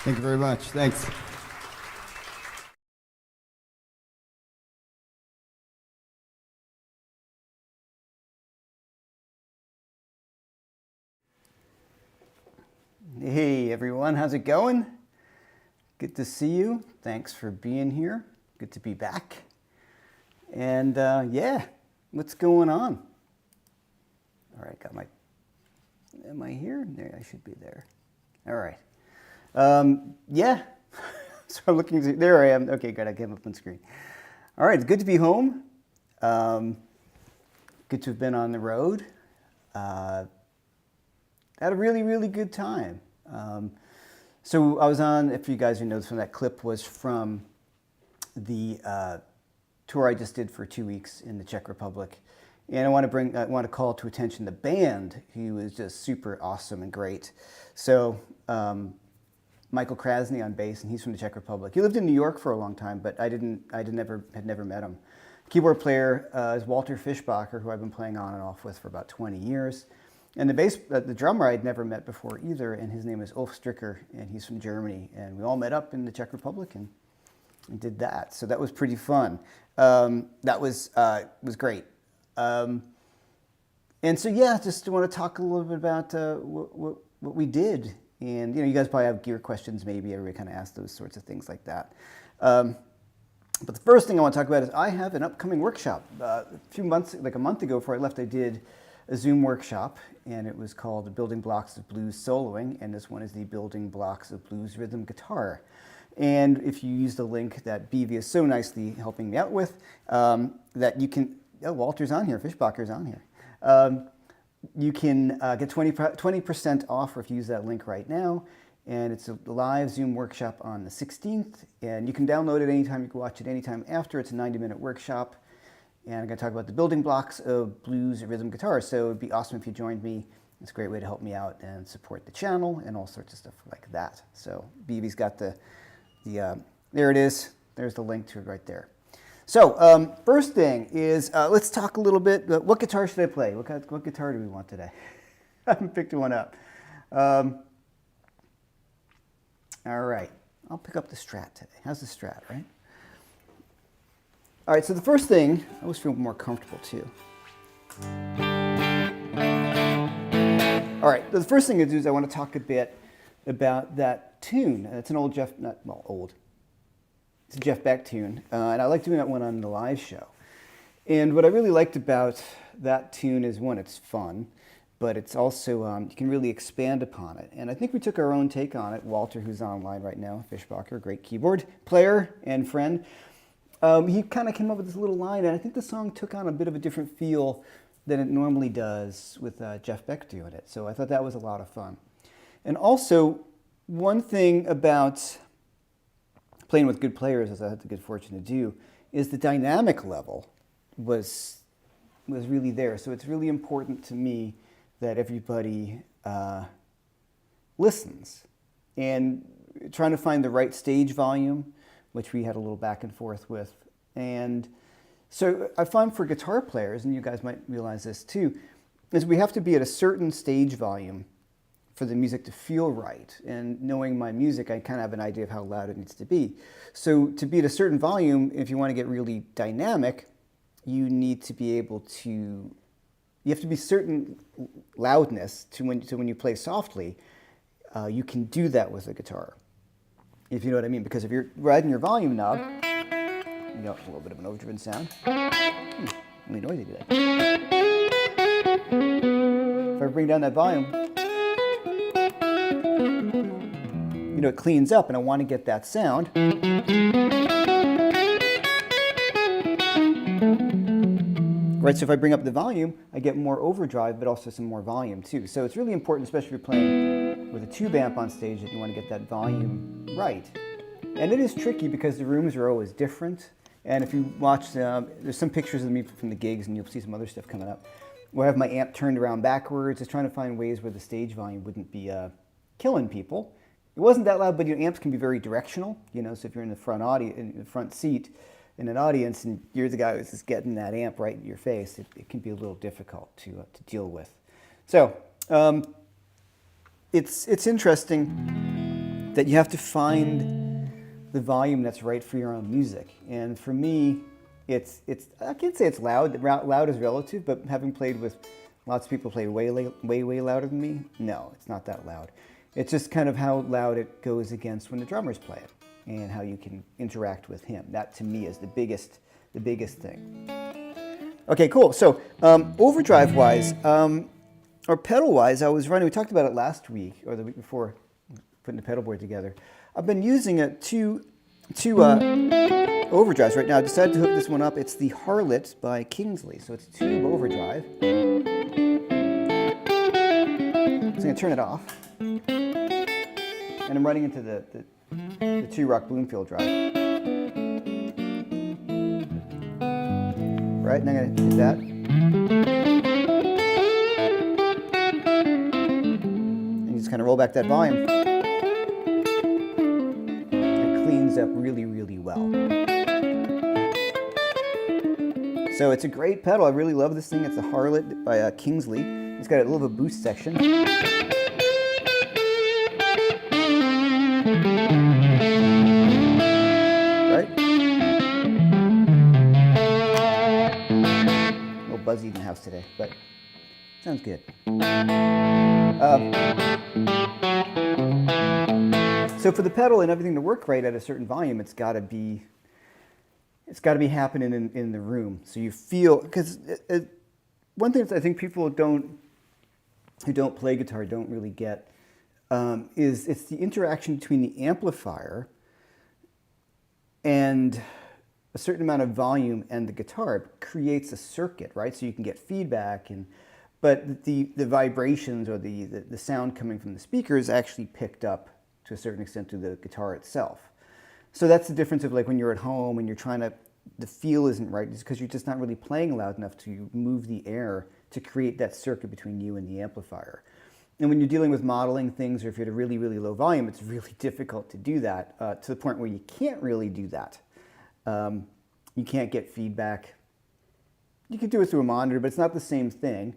Thank you very much. Thanks. Hey everyone, how's it going? Good to see you. Thanks for being here. Good to be back. And yeah, what's going on? All right, am I here? There, I should be there. All right. Yeah, so I'm looking, there I am. Okay, good, I came up on screen. All right, it's good to be home. Good to have been on the road. Had a really, really good time. So I was on, if you guys know, from that clip was from the tour I just did for 2 weeks in the Czech Republic. And I want to call to attention the band, who was just super awesome and great. So, Michael Krasny on bass, and he's from the Czech Republic. He lived in New York for a long time, but I had never met him. Keyboard player is Walter Fischbacher, who I've been playing on and off with for about 20 years. And the drummer I'd never met before either, and his name is Ulf Stricker, and he's from Germany. And we all met up in the Czech Republic and did that. So that was pretty fun. That was great. And so yeah, just want to talk a little bit about what we did. And you guys probably have gear questions, maybe. Everybody kind of asks those sorts of things like that. But the first thing I want to talk about is I have an upcoming workshop. A few months, like a month ago before I left, I did a Zoom workshop, and it was called the Building Blocks of Blues Soloing, and this one is the Building Blocks of Blues Rhythm Guitar. And if you use the link that BV is so nicely helping me out with, that you can, oh, Walter's on here, Fischbacher's on here. You can get 20% off if you use that link right now. And it's a live Zoom workshop on the 16th. And you can download it anytime. You can watch it anytime after. It's a 90-minute workshop. And I'm going to talk about the building blocks of blues rhythm guitar. So it would be awesome if you joined me. It's a great way to help me out and support the channel and all sorts of stuff like that. So BB's got the there it is. There's the link to it right there. So first thing is, let's talk a little bit, what guitar should I play? What guitar do we want today? I haven't picked one up. All right, I'll pick up the Strat today. How's the Strat, right? All right, so the first thing, I always feel more comfortable too. All right, so the first thing to do is I want to talk a bit about that tune. It's an old it's a Jeff Beck tune, and I like doing that one on the live show. And what I really liked about that tune is, one, it's fun, but it's also, you can really expand upon it. And I think we took our own take on it. Walter, who's online right now, Fischbacher, great keyboard player and friend, he kind of came up with this little line, and I think the song took on a bit of a different feel than it normally does with Jeff Beck doing it. So I thought that was a lot of fun. And also, one thing about playing with good players, as I had the good fortune to do, is the dynamic level was really there. So it's really important to me that everybody listens. And trying to find the right stage volume, which we had a little back and forth with. And so I find for guitar players, and you guys might realize this too, is we have to be at a certain stage volume for the music to feel right. And knowing my music, I kind of have an idea of how loud it needs to be. So to be at a certain volume, if you want to get really dynamic, you need to be able to, you have to be certain loudness to when you play softly, you can do that with a guitar, if you know what I mean. Because if you're riding your volume knob, you know, a little bit of an overdriven sound. Really noisy today. If I bring down that volume, you know, it cleans up, and I want to get that sound. Right, so if I bring up the volume, I get more overdrive, but also some more volume too. So it's really important, especially if you're playing with a tube amp on stage, that you want to get that volume right. And it is tricky because the rooms are always different. And if you watch, there's some pictures of me from the gigs, and you'll see some other stuff coming up, where I have my amp turned around backwards, just trying to find ways where the stage volume wouldn't be killing people. It wasn't that loud, but amps can be very directional, so if you're in the in the front seat in an audience and you're the guy who's just getting that amp right in your face, it can be a little difficult to deal with. So it's interesting that you have to find the volume that's right for your own music. And for me, it's I can't say it's loud. Loud is relative, but having played with lots of people play way louder than me, no, it's not that loud. It's just kind of how loud it goes against when the drummers play it and how you can interact with him. That to me is the biggest thing. Okay, cool. So overdrive-wise, or pedal-wise, I was running, we talked about it last week or the week before, putting the pedal board together. I've been using two overdrives right now. I decided to hook this one up. It's the Harlot by Kingsley. So it's tube overdrive. So I'm going to turn it off. And I'm running into the 2-rock Bloomfield drive. Right, and I'm going to hit that. And you just kind of roll back that volume. Up really, really well. So it's a great pedal. I really love this thing. It's a Harlot by Kingsley. It's got a little bit of a boost section. Right? A little buzzy in the house today, but sounds good. So for the pedal and everything to work right at a certain volume, it's got to be happening in the room. So you feel, because one thing that I think people who don't play guitar don't really get is it's the interaction between the amplifier and a certain amount of volume and the guitar creates a circuit, right? So you can get feedback, but the vibrations or the sound coming from the speaker is actually picked up to a certain extent to the guitar itself. So that's the difference of like when you're at home and you're trying to, the feel isn't right, it's because you're just not really playing loud enough to move the air to create that circuit between you and the amplifier. And when you're dealing with modeling things, or if you're at a really, really low volume, it's really difficult to do that to the point where you can't really do that. You can't get feedback. You can do it through a monitor, but it's not the same thing.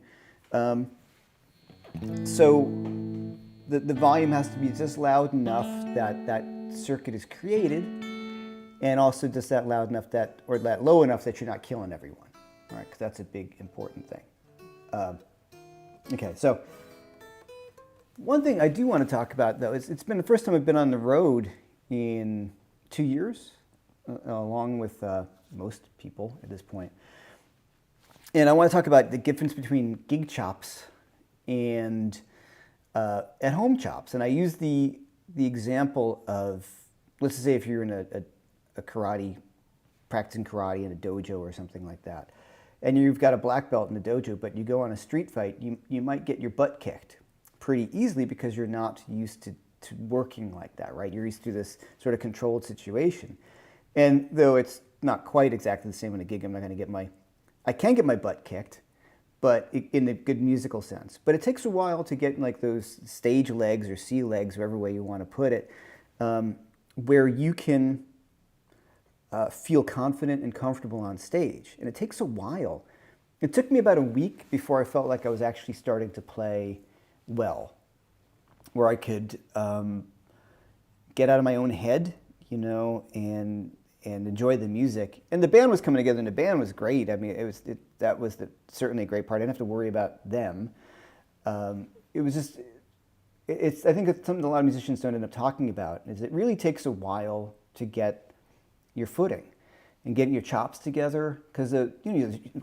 So the volume has to be just loud enough that that circuit is created, and also just that loud enough or that low enough that you're not killing everyone, all right? Because that's a big, important thing. Okay, so one thing I do want to talk about, though, is it's been the first time I've been on the road in 2 years, along with most people at this point. And I want to talk about the difference between gig chops and at-home chops. And I use the example of, let's say if you're in a karate, practicing karate in a dojo or something like that, and you've got a black belt in the dojo, but you go on a street fight, you might get your butt kicked pretty easily because you're not used to working like that, right? You're used to this sort of controlled situation. And though it's not quite exactly the same in a gig, I'm not going to get I can get my butt kicked, but in a good musical sense. But it takes a while to get like those stage legs or sea legs, whatever way you want to put it, where you can feel confident and comfortable on stage. And it takes a while. It took me about a week before I felt like I was actually starting to play well, where I could get out of my own head, and enjoy the music. And the band was coming together, and the band was great. I mean, that was certainly a great part. I didn't have to worry about them. It was just, I think it's something a lot of musicians don't end up talking about, is it really takes a while to get your footing and getting your chops together, because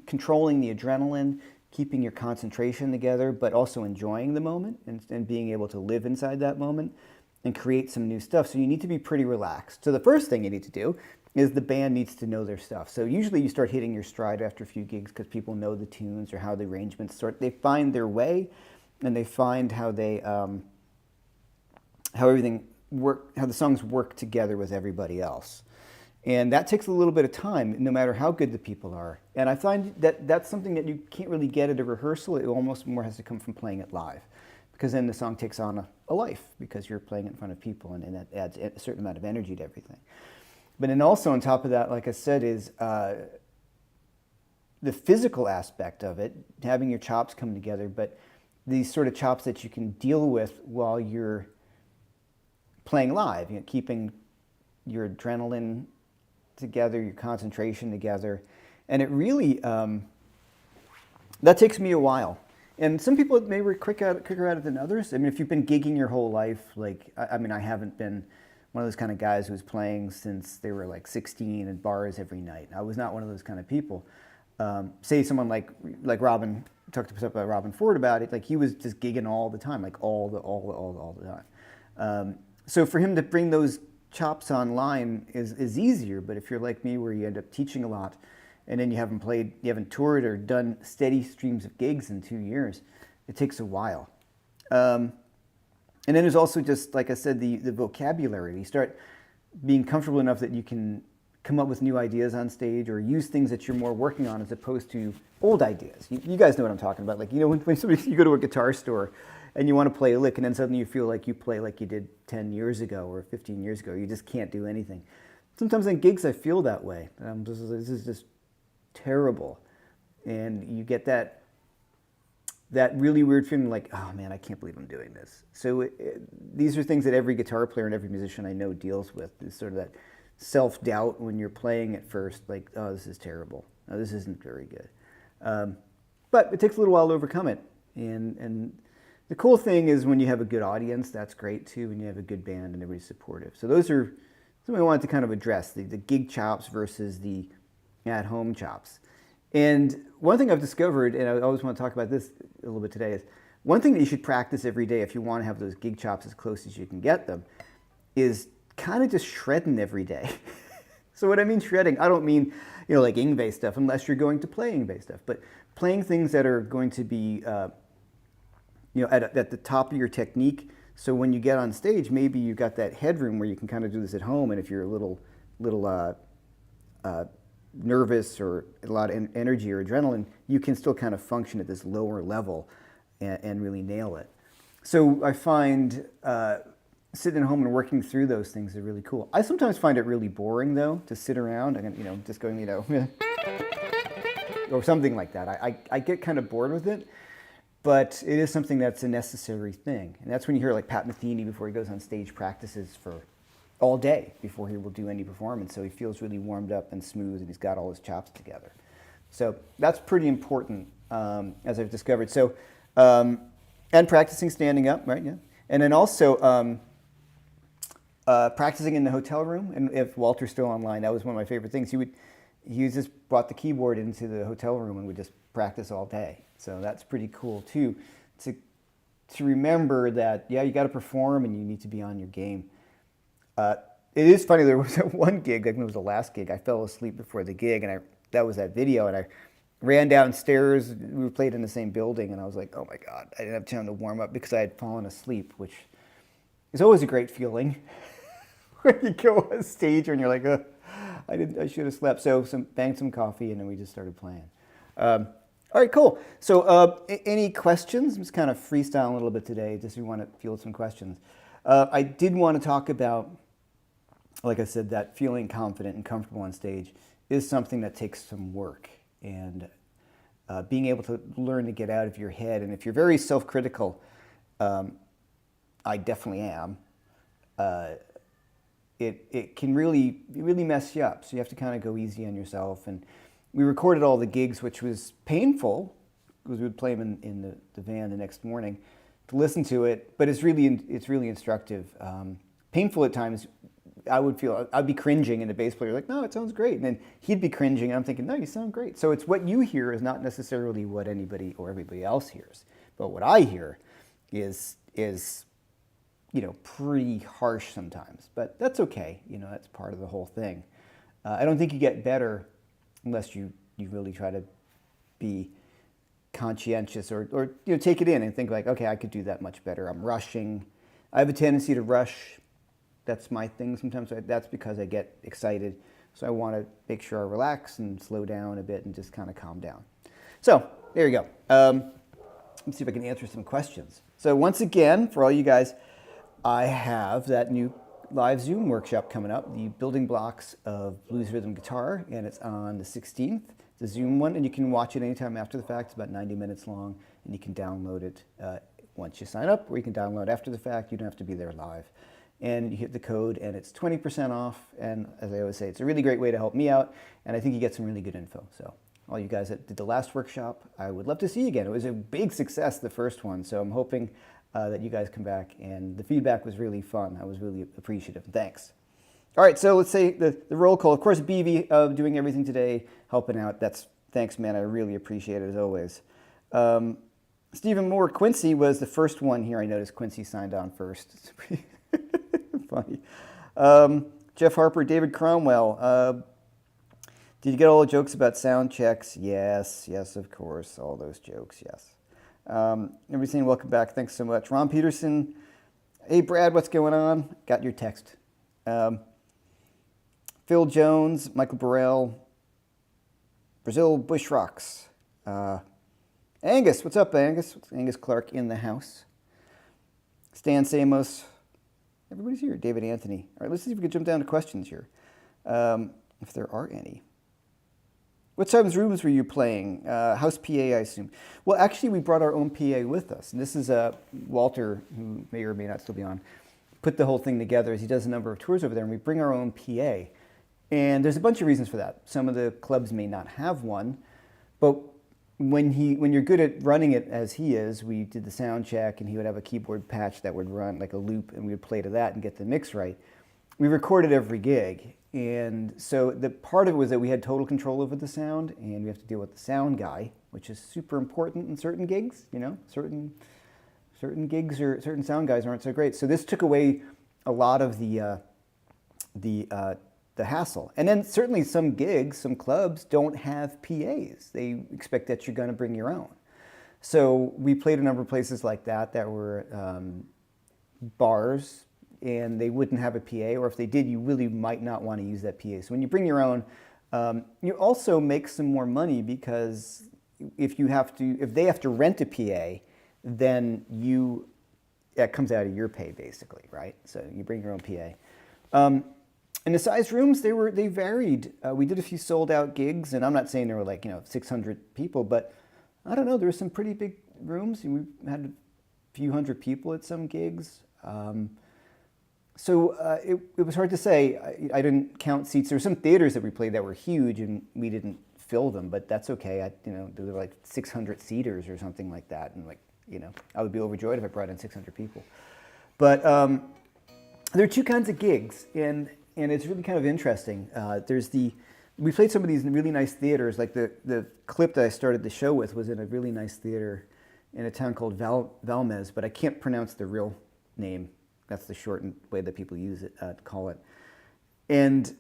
controlling the adrenaline, keeping your concentration together, but also enjoying the moment and being able to live inside that moment and create some new stuff. So you need to be pretty relaxed. So the first thing you need to do is the band needs to know their stuff. So usually you start hitting your stride after a few gigs because people know the tunes or how the arrangements sort. They find their way, and they find how they how everything how the songs work together with everybody else. And that takes a little bit of time, no matter how good the people are. And I find that that's something that you can't really get at a rehearsal. It almost more has to come from playing it live, because then the song takes on a life, because you're playing it in front of people, and that adds a certain amount of energy to everything. But then also on top of that, like I said, is the physical aspect of it, having your chops come together, but these sort of chops that you can deal with while you're playing live, keeping your adrenaline together, your concentration together. And it really, that takes me a while. And some people may be quicker at it than others. I mean, if you've been gigging your whole life, like, I mean, I haven't been one of those kind of guys who's playing since they were like 16 at bars every night. I was not one of those kind of people. Say someone like Robin, talked about Robin Ford about it, like he was just gigging all the time, like all the time. So for him to bring those chops online is easier, but if you're like me, where you end up teaching a lot, and then you haven't toured or done steady streams of gigs in 2 years, it takes a while. And then there's also, just like I said, the vocabulary. You start being comfortable enough that you can come up with new ideas on stage, or use things that you're more working on as opposed to old ideas. You guys know what I'm talking about. Like, when you go to a guitar store and you want to play a lick, and then suddenly you feel like you play like you did 10 years ago or 15 years ago. You just can't do anything. Sometimes in gigs I feel that way. This is just terrible. And you get that really weird feeling like, oh man, I can't believe I'm doing this. So these are things that every guitar player and every musician I know deals with, is sort of that self-doubt when you're playing at first, like, oh, this is terrible. Oh, this isn't very good. But it takes a little while to overcome it. And the cool thing is when you have a good audience, that's great too, when you have a good band and everybody's supportive. So those are something I wanted to kind of address, the gig chops versus the at-home chops. And one thing I've discovered, and I always want to talk about this a little bit today, is one thing that you should practice every day if you want to have those gig chops as close as you can get them, is kind of just shredding every day. So what I mean shredding, I don't mean, like Yngwie stuff, unless you're going to play Yngwie stuff, but playing things that are going to be at the top of your technique. So when you get on stage, maybe you've got that headroom where you can kind of do this at home. And if you're a little nervous or a lot of energy or adrenaline, you can still kind of function at this lower level and really nail it. So I find sitting at home and working through those things is really cool. I sometimes find it really boring though, to sit around and just going, or something like that. I get kind of bored with it. But it is something that's a necessary thing. And that's when you hear like Pat Metheny, before he goes on stage, practices for all day before he will do any performance. So he feels really warmed up and smooth, and he's got all his chops together. So that's pretty important, as I've discovered. So, and practicing standing up, right? Yeah. And then also practicing in the hotel room. And if Walter's still online, that was one of my favorite things. He just brought the keyboard into the hotel room and would just practice all day. So that's pretty cool too, to remember that, yeah, you got to perform and you need to be on your game. It is funny, there was that one gig, like it was the last gig, I fell asleep before the gig, and that was that video, and I ran downstairs. We played in the same building, and I was like, oh my God, I didn't have time to warm up because I had fallen asleep, which is always a great feeling when you go on stage and you're like, I should have slept. So banged some coffee, and then we just started playing. All right, cool. So any questions? I'm just kind of freestyling a little bit today, just if you want to field some questions. I did want to talk about, like I said, that feeling confident and comfortable on stage is something that takes some work. And being able to learn to get out of your head. And if you're very self-critical, I definitely am, it can really mess you up. So you have to kind of go easy on yourself. And we recorded all the gigs, which was painful because we would play them in the van the next morning to listen to it. But it's really instructive. Painful at times. I'd be cringing, and the bass player like, no, it sounds great. And then he'd be cringing, and I'm thinking, no, you sound great. So it's what you hear is not necessarily what anybody or everybody else hears. But what I hear is pretty harsh sometimes. But that's okay. That's part of the whole thing. I don't think you get better unless you really try to be conscientious or take it in and think like, okay, I could do that much better. I'm rushing. I have a tendency to rush That's my thing sometimes. That's because I get excited. So I want to make sure I relax and slow down a bit and just kind of calm down. So there you go. Let's see if I can answer some questions. So once again, for all you guys, I have that new live Zoom workshop coming up, the building blocks of blues rhythm guitar, and it's on the 16th, the Zoom one, and you can watch it anytime after the fact. It's about 90 minutes long, and you can download it once you sign up, or you can download after the fact. You don't have to be there live. And you hit the code, and it's 20% off, and as I always say, it's a really great way to help me out, and I think you get some really good info. So all you guys that did the last workshop, I would love to see you again. It was a big success, the first one, so I'm hoping that you guys come back, and the feedback was really fun. I was really appreciative. Thanks. All right, so let's say the roll call. Of course, BV doing everything today, helping out. Thanks, man. I really appreciate it as always. Stephen Moore, Quincy was the first one here. I noticed Quincy signed on first. It's pretty funny. Jeff Harper, David Cromwell. Did you get all the jokes about sound checks? Yes, of course. All those jokes, yes. Everybody's saying welcome back. Thanks so much. Ron Peterson. Hey, Brad, what's going on? Got your text. Phil Jones, Michael Burrell, Brazil Bush Rocks. Angus, what's up, Angus? Angus Clark in the house. Stan Samos. Everybody's here. David Anthony. All right, let's see if we can jump down to questions here, if there are any. What times rooms were you playing? House PA, I assume. Well, actually, we brought our own PA with us. And this is Walter, who may or may not still be on, put the whole thing together as he does a number of tours over there. And we bring our own PA. And there's a bunch of reasons for that. Some of the clubs may not have one. But when you're good at running it as he is, we did the sound check, and he would have a keyboard patch that would run like a loop, and we would play to that and get the mix right. We recorded every gig. And so the part of it was that we had total control over the sound, and we have to deal with the sound guy, which is super important in certain gigs. You know, certain gigs or certain sound guys aren't so great. So this took away a lot of the hassle. And then certainly some gigs, some clubs don't have PAs. They expect that you're going to bring your own. So we played a number of places like that were bars, and they wouldn't have a PA, or if they did, you really might not want to use that PA. So when you bring your own, you also make some more money, because if they have to rent a PA, then that comes out of your pay basically, right? So you bring your own PA. And the size rooms, they varied. We did a few sold out gigs, and I'm not saying there were 600 people, but I don't know, there were some pretty big rooms. We had a few hundred people at some gigs. So it was hard to say. I didn't count seats. There were some theaters that we played that were huge, and we didn't fill them, but that's okay. There were like 600 seaters or something like that, and I would be overjoyed if I brought in 600 people. But there are two kinds of gigs, and it's really kind of interesting. We played some of these really nice theaters. Like the clip that I started the show with was in a really nice theater in a town called Valmez, but I can't pronounce the real name. That's the shortened way that people call it. And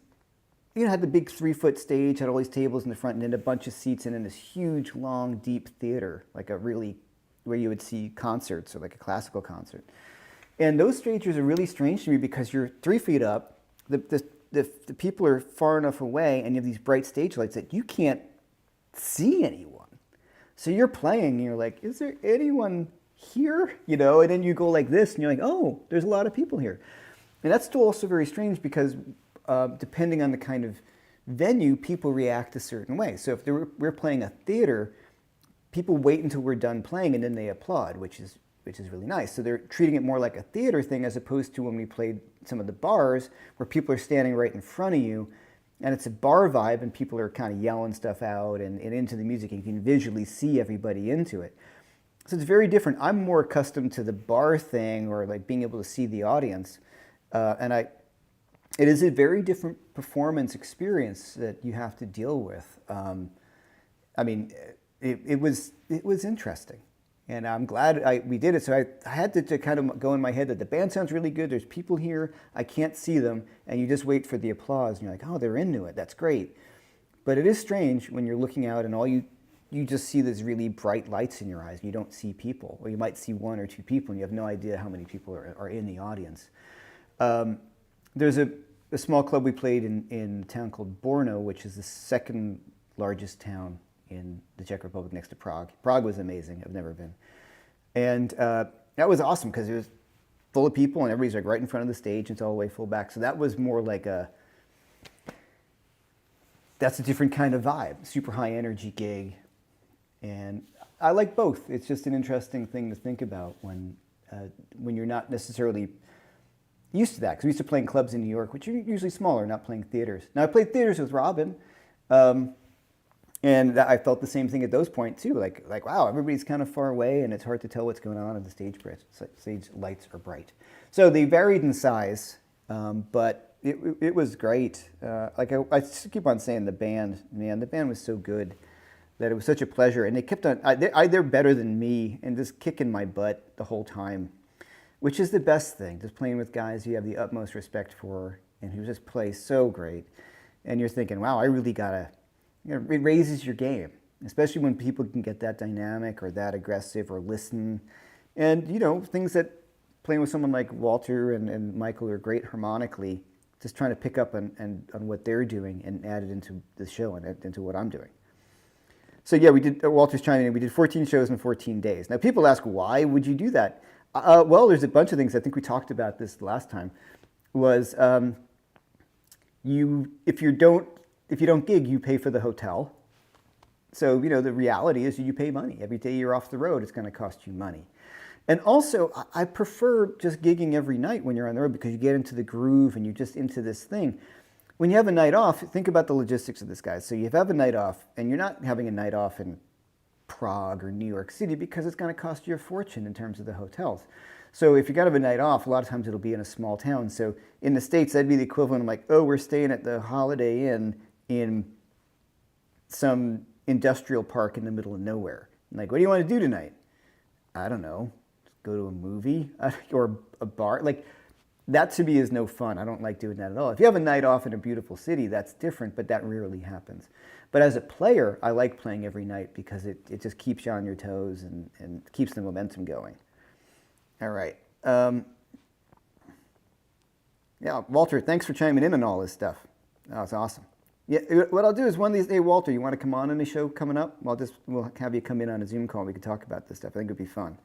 had the big 3-foot stage, had all these tables in the front, and then a bunch of seats, and in this huge, long, deep theater, where you would see concerts, or like a classical concert. And those stages are really strange to me, because you're 3 feet up, the people are far enough away, and you have these bright stage lights that you can't see anyone. So you're playing, and you're like, is there anyone here? And then you go like this, and you're like, oh, there's a lot of people here. And that's still also very strange, because depending on the kind of venue, people react a certain way. So if we're playing a theater, people wait until we're done playing, and then they applaud, which is really nice. So they're treating it more like a theater thing, as opposed to when we played some of the bars, where people are standing right in front of you, and it's a bar vibe, and people are kind of yelling stuff out and into the music, and you can visually see everybody into it. So it's very different. I'm more accustomed to the bar thing, or like being able to see the audience, and it is a very different performance experience that you have to deal with. It was interesting. And I'm glad we did it. So I had to kind of go in my head that the band sounds really good. There's people here. I can't see them. And you just wait for the applause. And you're like, oh, they're into it. That's great. But it is strange when you're looking out, and all you just see these really bright lights in your eyes, and you don't see people. Or you might see 1 or 2 people, and you have no idea how many people are in the audience. there's a small club we played in a town called Brno, which is the second largest town in the Czech Republic next to Prague. Prague was amazing. I've never been. And that was awesome because it was full of people and everybody's like right in front of the stage. It's all the way full back. So that was more like that's a different kind of vibe, super high energy gig. And I like both. It's just an interesting thing to think about when you're not necessarily used to that. Because we used to play in clubs in New York, which are usually smaller, not playing theaters. Now I played theaters with Robin, and I felt the same thing at those points too. Like wow, everybody's kind of far away, and it's hard to tell what's going on, and the stage lights are bright. So they varied in size, but it was great. Like I just keep on saying, the band was so good that it was such a pleasure, and they kept on. They're better than me, and just kicking my butt the whole time, which is the best thing. Just playing with guys you have the utmost respect for, and who just play so great, and you're thinking, wow, I really gotta. It raises your game, especially when people can get that dynamic or that aggressive or listen. And, things that playing with someone like Walter and Michael are great harmonically, just trying to pick up on what they're doing and add it into the show and into what I'm doing. So yeah, we did, Walter's chiming in, we did 14 shows in 14 days. Now people ask, why would you do that? Well, there's a bunch of things. I think we talked about this last time, was if you don't gig, you pay for the hotel. So, the reality is you pay money. Every day you're off the road, it's going to cost you money. And also, I prefer just gigging every night when you're on the road because you get into the groove and you're just into this thing. When you have a night off, think about the logistics of this, guys. So you have a night off, and you're not having a night off in Prague or New York City because it's going to cost you a fortune in terms of the hotels. So if you're going to have a night off, a lot of times it'll be in a small town. So in the States, that'd be the equivalent of like, oh, we're staying at the Holiday Inn in some industrial park in the middle of nowhere. Like, what do you want to do tonight? I don't know. Go to a movie or a bar. Like, that to me is no fun. I don't like doing that at all. If you have a night off in a beautiful city, that's different, but that rarely happens. But as a player, I like playing every night because it just keeps you on your toes and keeps the momentum going. All right. Yeah, Walter, thanks for chiming in on all this stuff. Oh, it's awesome. Yeah, what I'll do is one of these days, Walter, you want to come on a show coming up? We'll have you come in on a Zoom call. We can talk about this stuff. I think it'd be fun.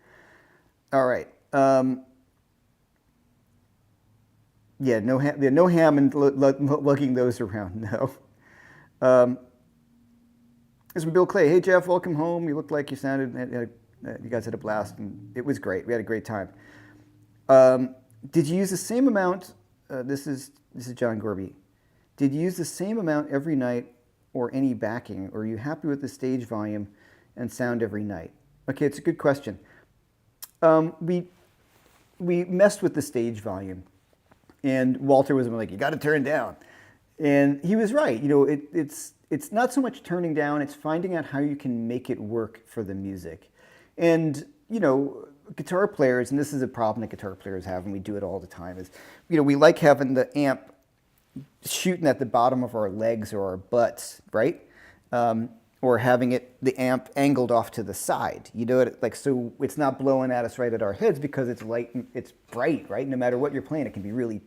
All right. Yeah, no Hammond lugging those around. No. This is from Bill Clay. Hey Jeff, welcome home. You looked like you sounded. You guys had a blast, and it was great. We had a great time. Did you use the same amount? This is John Gorby. Did you use the same amount every night or any backing? Or are you happy with the stage volume and sound every night? Okay, it's a good question. We messed with the stage volume, and Walter was like, you got to turn down. And he was right. It's not so much turning down, it's finding out how you can make it work for the music. And, guitar players, and this is a problem that guitar players have, and we do it all the time, is, we like having the amp shooting at the bottom of our legs or our butts, right? Or having the amp angled off to the side. So it's not blowing at us right at our heads because it's light and it's bright, right? No matter what you're playing, it can be really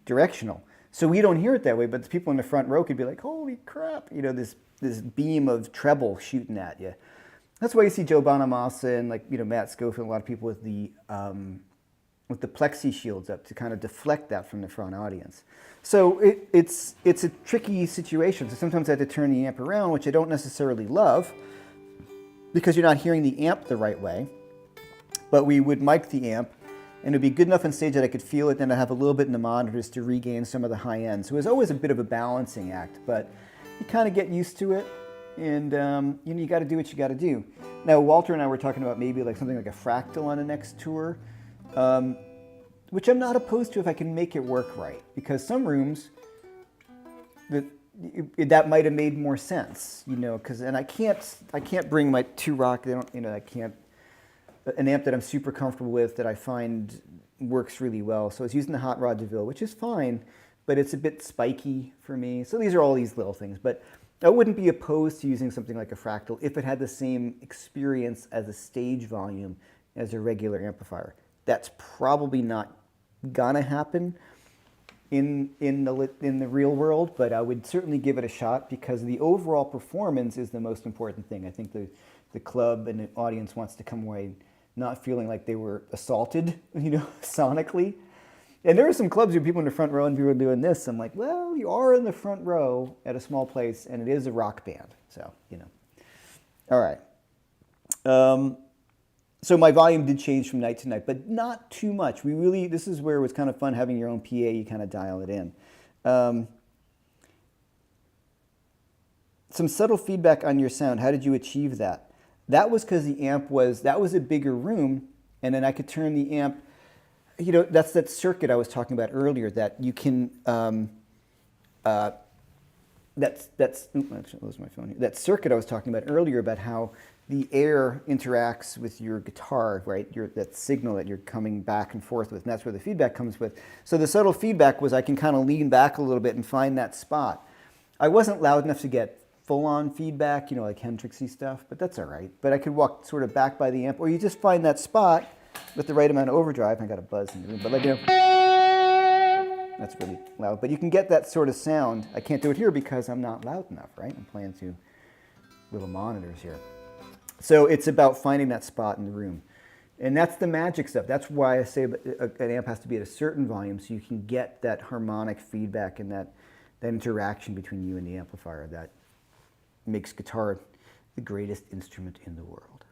directional. So we don't hear it that way, but the people in the front row could be like, holy crap, this beam of treble shooting at you. That's why you see Joe Bonamassa and Matt Schofield, a lot of people with the plexi shields up to kind of deflect that from the front audience. So it's a tricky situation. So sometimes I have to turn the amp around, which I don't necessarily love because you're not hearing the amp the right way. But we would mic the amp, and it'd be good enough on stage that I could feel it, then I have a little bit in the monitors to regain some of the high end. So it was always a bit of a balancing act, but you kind of get used to it, and you got to do what you got to do. Now, Walter and I were talking about maybe something like a fractal on the next tour. Which I'm not opposed to if I can make it work right, because some rooms that might have made more sense, and I can't bring my two rock. I can't an amp that I'm super comfortable with that I find works really well. So it's using the Hot Rod DeVille, which is fine, but it's a bit spiky for me. So these are all these little things, but I wouldn't be opposed to using something like a fractal if it had the same experience as a stage volume as a regular amplifier. That's probably not gonna happen, in the real world, but I would certainly give it a shot because the overall performance is the most important thing. I think the club and the audience wants to come away not feeling like they were assaulted, sonically. And there are some clubs where people in the front row and people are doing this. I'm like, well, you are in the front row at a small place, and it is a rock band, so All right. So my volume did change from night to night, but not too much. This is where it was kind of fun having your own PA. You kind of dial it in. Some subtle feedback on your sound. How did you achieve that? That was because the amp that was a bigger room, and then I could turn the amp. That's that circuit I was talking about earlier that you can. That's my phone here. That circuit I was talking about earlier about how the air interacts with your guitar, right? That signal that you're coming back and forth with, and that's where the feedback comes with. So the subtle feedback was I can kind of lean back a little bit and find that spot. I wasn't loud enough to get full-on feedback, like Hendrixy stuff, but that's all right. But I could walk sort of back by the amp, or you just find that spot with the right amount of overdrive. I got a buzz in the room, but that's really loud. But you can get that sort of sound. I can't do it here because I'm not loud enough, right? I'm playing through little monitors here. So it's about finding that spot in the room. And that's the magic stuff. That's why I say an amp has to be at a certain volume so you can get that harmonic feedback and that interaction between you and the amplifier that makes guitar the greatest instrument in the world.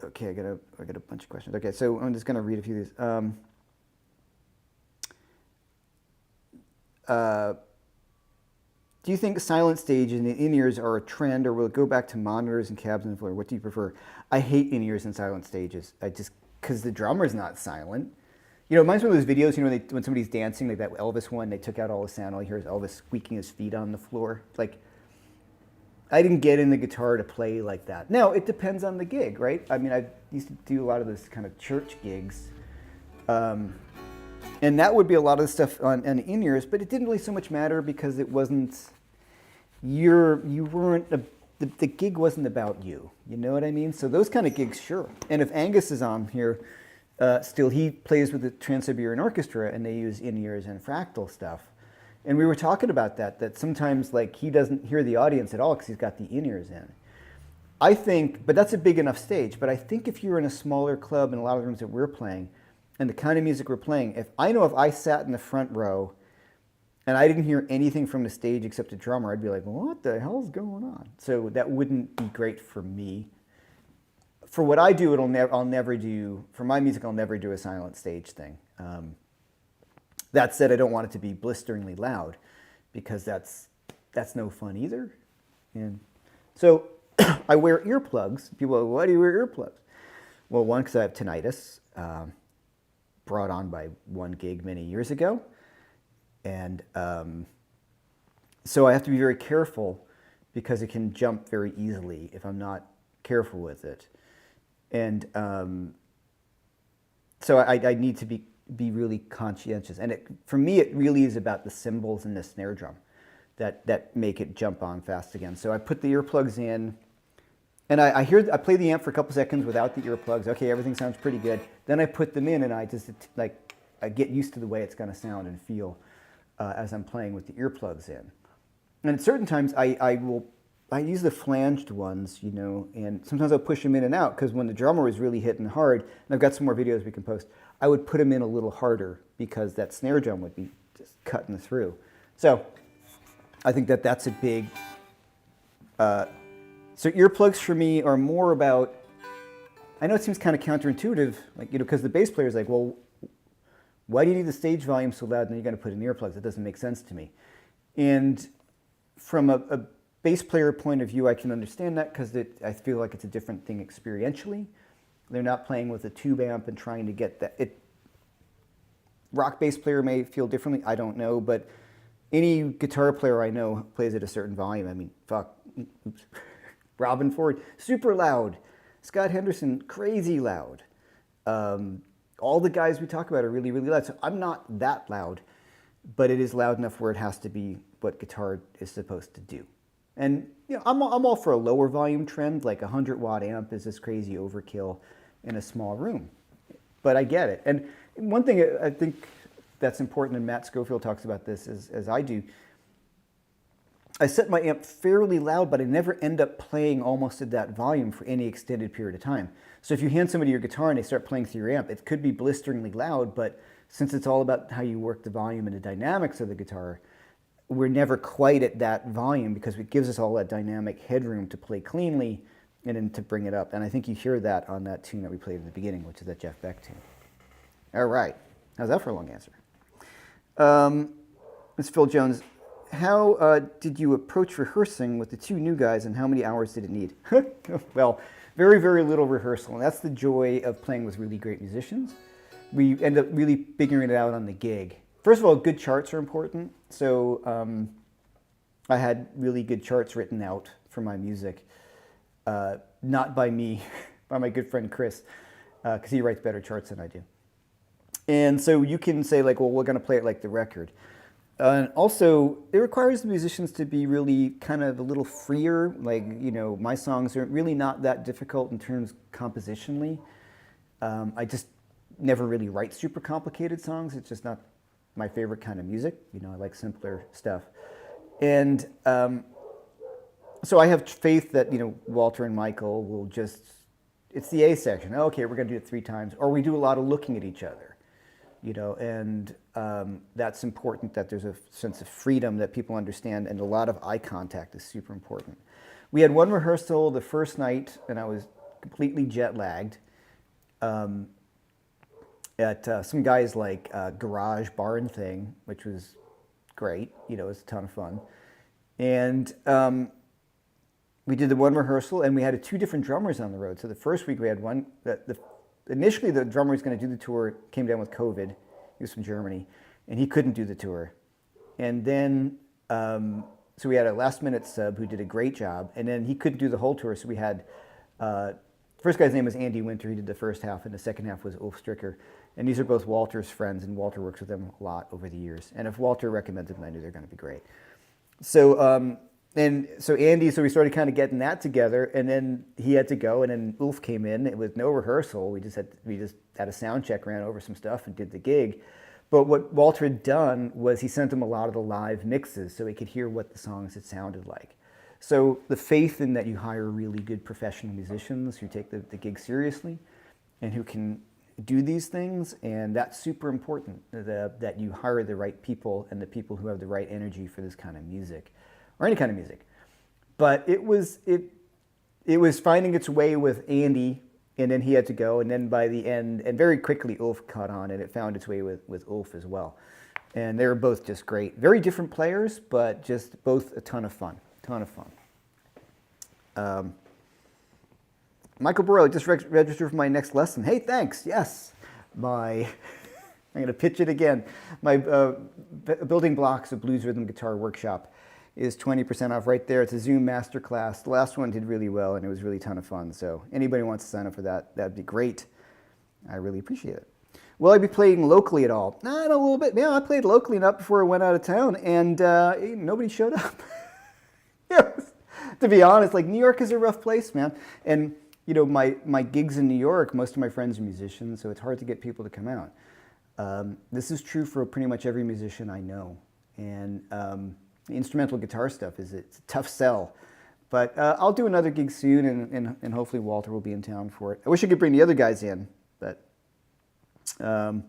Okay, I got a bunch of questions. Okay, so I'm just going to read a few of these. Do you think silent stage and the in-ears are a trend, or will it go back to monitors and cabs and floor? What do you prefer? I hate in-ears and silent stages. Because the drummer's not silent. It reminds me of those videos, when somebody's dancing, like that Elvis one, they took out all the sound. All you hear is Elvis squeaking his feet on the floor. Like, I didn't get in the guitar to play like that. Now, it depends on the gig, right? I mean, I used to do a lot of those kind of church gigs. And that would be a lot of the stuff on in-ears, but it didn't really so much matter because it wasn't, the gig wasn't about you. You know what I mean? So those kind of gigs, sure. And if Angus is on here, still he plays with the Trans-Siberian Orchestra and they use in-ears and fractal stuff. And we were talking about that sometimes like he doesn't hear the audience at all because he's got the in-ears in. I think, but that's a big enough stage, but I think if you're in a smaller club in a lot of the rooms that we're playing, and the kind of music we're playing, if I sat in the front row and I didn't hear anything from the stage except a drummer, I'd be like, well, what the hell's going on? So that wouldn't be great for me. For what I do, I'll never do, for my music, I'll never do a silent stage thing. That said, I don't want it to be blisteringly loud because that's no fun either. And so I wear earplugs. People go, why do you wear earplugs? Well, one, because I have tinnitus. Brought on by one gig many years ago. And so I have to be very careful because it can jump very easily if I'm not careful with it. And so I need to be really conscientious. And for me, it really is about the cymbals and the snare drum that make it jump on fast again. So I put the earplugs in, and I play the amp for a couple seconds without the earplugs. Okay, everything sounds pretty good. Then I put them in, and I get used to the way it's going to sound and feel as I'm playing with the earplugs in. And at certain times, I use the flanged ones, and sometimes I'll push them in and out because when the drummer is really hitting hard, and I've got some more videos we can post, I would put them in a little harder because that snare drum would be just cutting through. So I think that's a big. So earplugs for me are more about, I know it seems kind of counterintuitive, because the bass player is like, well, why do you need the stage volume so loud and then you're going to put in earplugs? That doesn't make sense to me. And from a bass player point of view, I can understand that because I feel like it's a different thing experientially. They're not playing with a tube amp and trying to get that. Rock bass player may feel differently, I don't know, but any guitar player I know plays at a certain volume. I mean, fuck, oops. Robin Ford, super loud. Scott Henderson, crazy loud. All the guys we talk about are really, really loud. So I'm not that loud, but it is loud enough where it has to be what guitar is supposed to do. And I'm all for a lower volume trend, like a 100-watt amp is this crazy overkill. in a small room. But I get it. And one thing I think that's important, and Matt Schofield talks about this as I do, I set my amp fairly loud, but I never end up playing almost at that volume for any extended period of time. So if you hand somebody your guitar and they start playing through your amp, it could be blisteringly loud, but since it's all about how you work the volume and the dynamics of the guitar, we're never quite at that volume because it gives us all that dynamic headroom to play cleanly and then to bring it up. And I think you hear that on that tune that we played at the beginning, which is that Jeff Beck tune. All right. How's that for a long answer? It's Phil Jones. How did you approach rehearsing with the two new guys, and how many hours did it need? Well, very, very little rehearsal, and that's the joy of playing with really great musicians. We end up really figuring it out on the gig. First of all, good charts are important. So I had really good charts written out for my music, not by me, by my good friend Chris, because he writes better charts than I do. And so you can say like, well, we're going to play it like the record. And also, it requires the musicians to be really kind of a little freer. Like, you know, my songs are really not that difficult in terms compositionally. I just never really write super complicated songs. It's just not my favorite kind of music. You know, I like simpler stuff. And so I have faith that, you know, Walter and Michael will just, it's the A section. Okay, we're going to do it 3 times. Or we do a lot of looking at each other. You know, and that's important, that there's a sense of freedom that people understand, and a lot of eye contact is super important. We had one rehearsal the first night, and I was completely jet lagged at some guy's like garage barn thing, which was great. You know, it was a ton of fun. And we did the one rehearsal, and we had 2 different drummers on the road. So the first week we had one, initially the drummer was going to do the tour, came down with COVID. He was from Germany, and he couldn't do the tour. And then, so we had a last minute sub who did a great job, and then he couldn't do the whole tour. So we had, first guy's name was Andy Winter. He did the first half, and the second half was Ulf Stricker. And these are both Walter's friends, and Walter works with them a lot over the years. And if Walter recommended them, I knew they're going to be great. So, so we started kind of getting that together, and then he had to go, and then Ulf came in. It was no rehearsal. We just had a sound check, ran over some stuff, and did the gig. But what Walter had done was he sent him a lot of the live mixes so he could hear what the songs had sounded like. So the faith in that you hire really good professional musicians who take the gig seriously and who can do these things, and that's super important, that you hire the right people and the people who have the right energy for this kind of music. Or any kind of music. But it was finding its way with Andy, and then he had to go, and then by the end, and very quickly Ulf caught on, and it found its way with Ulf as well. And they were both just great. Very different players, but just both a ton of fun. Michael Burrow, just registered for my next lesson. Hey, thanks. Yes. I'm going to pitch it again. My Building Blocks, a blues rhythm guitar workshop, is 20% off right there. It's a Zoom masterclass. The last one did really well, and it was really a ton of fun. So anybody wants to sign up for that, that'd be great. I really appreciate it. Will I be playing locally at all? A little bit. Yeah, I played locally enough before I went out of town, and nobody showed up. To be honest, like, New York is a rough place, man. And you know, my gigs in New York, most of my friends are musicians, so it's hard to get people to come out. This is true for pretty much every musician I know. And the instrumental guitar stuff it's a tough sell. But I'll do another gig soon, and hopefully Walter will be in town for it. I wish I could bring the other guys in, but... all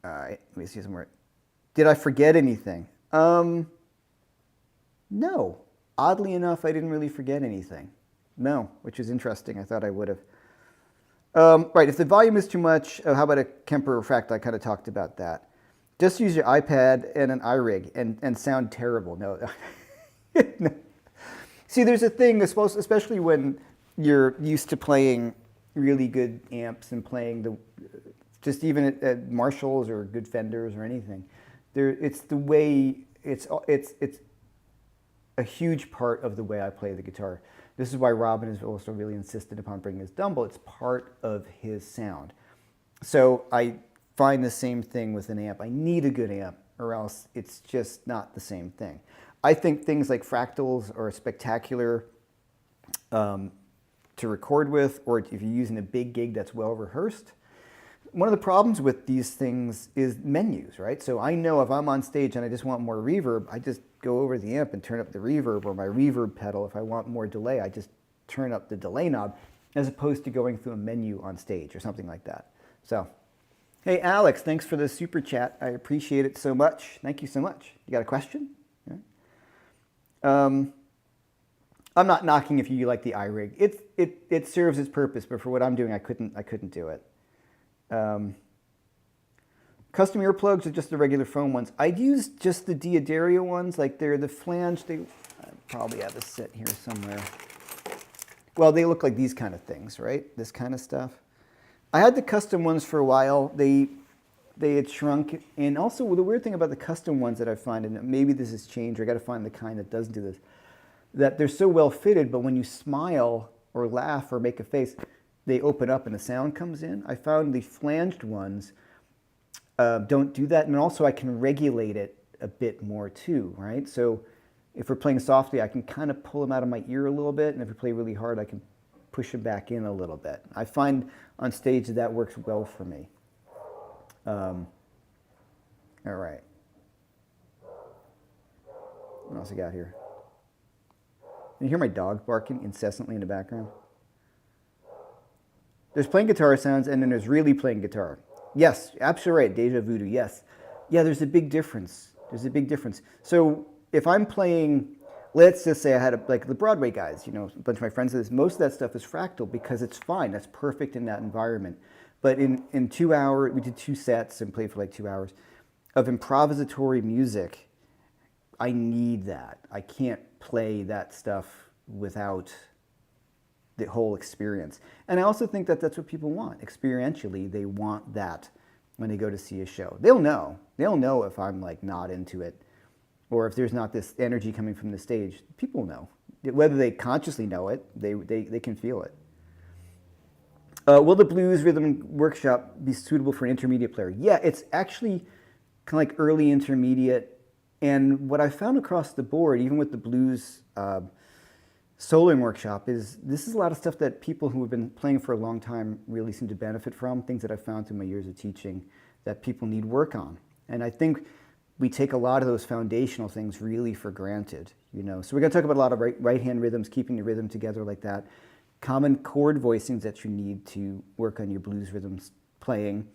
right, let me see some more. Did I forget anything? No. Oddly enough, I didn't really forget anything. No, which is interesting. I thought I would have. Right, if the volume is too much, how about a Kemper Refract? I kind of talked about that. Just use your iPad and an iRig and sound terrible. No. No. See, there's a thing, especially when you're used to playing really good amps and playing just even at Marshalls or good Fenders or anything. It's the way, it's a huge part of the way I play the guitar. This is why Robin has also really insisted upon bringing his Dumble. It's part of his sound. So I find the same thing with an amp. I need a good amp, or else it's just not the same thing. I think things like fractals are spectacular to record with, or if you're using a big gig that's well rehearsed. One of the problems with these things is menus, right? So I know if I'm on stage and I just want more reverb, I just go over the amp and turn up the reverb, or my reverb pedal. If I want more delay, I just turn up the delay knob, as opposed to going through a menu on stage or something like that. So, hey Alex, thanks for the super chat. I appreciate it so much. Thank you so much. You got a question? Yeah. I'm not knocking if you like the iRig. It serves its purpose, but for what I'm doing, I couldn't do it. Custom earplugs are just the regular foam ones. I'd use just the Diodario ones, like they're the flange. I probably have a set here somewhere. Well, they look like these kind of things, right? This kind of stuff. I had the custom ones for a while. They had shrunk, and also the weird thing about the custom ones that I find, and maybe this has changed, or I got to find the kind that doesn't do this, that they're so well fitted, but when you smile or laugh or make a face, they open up and the sound comes in. I found the flanged ones don't do that, and also I can regulate it a bit more too, right? So if we're playing softly, I can kind of pull them out of my ear a little bit, and if we play really hard, I can push them back in a little bit. I find on stage that works well for me. All right. What else I got here? You hear my dog barking incessantly in the background? There's playing guitar sounds, and then there's really playing guitar. Yes, absolutely right. Deja voodoo, yes. Yeah, there's a big difference. There's a big difference. So if I'm playing, let's just say I had like the Broadway guys, a bunch of my friends, most of that stuff is fractal because it's fine. That's perfect in that environment. But in 2 hours, we did 2 sets and played for like 2 hours of improvisatory music. I need that. I can't play that stuff without the whole experience. And I also think that that's what people want. Experientially, they want that when they go to see a show. They'll know. They'll know if I'm like not into it, or if there's not this energy coming from the stage. People know. Whether they consciously know it, they can feel it. Will the blues rhythm workshop be suitable for an intermediate player? Yeah, it's actually kind of like early intermediate. And what I found across the board, even with the blues soloing workshop, is this is a lot of stuff that people who have been playing for a long time really seem to benefit from, things that I've found through my years of teaching that people need work on. And I think we take a lot of those foundational things really for granted, So we're going to talk about a lot of right-hand rhythms, keeping the rhythm together like that, common chord voicings that you need to work on your blues rhythms playing,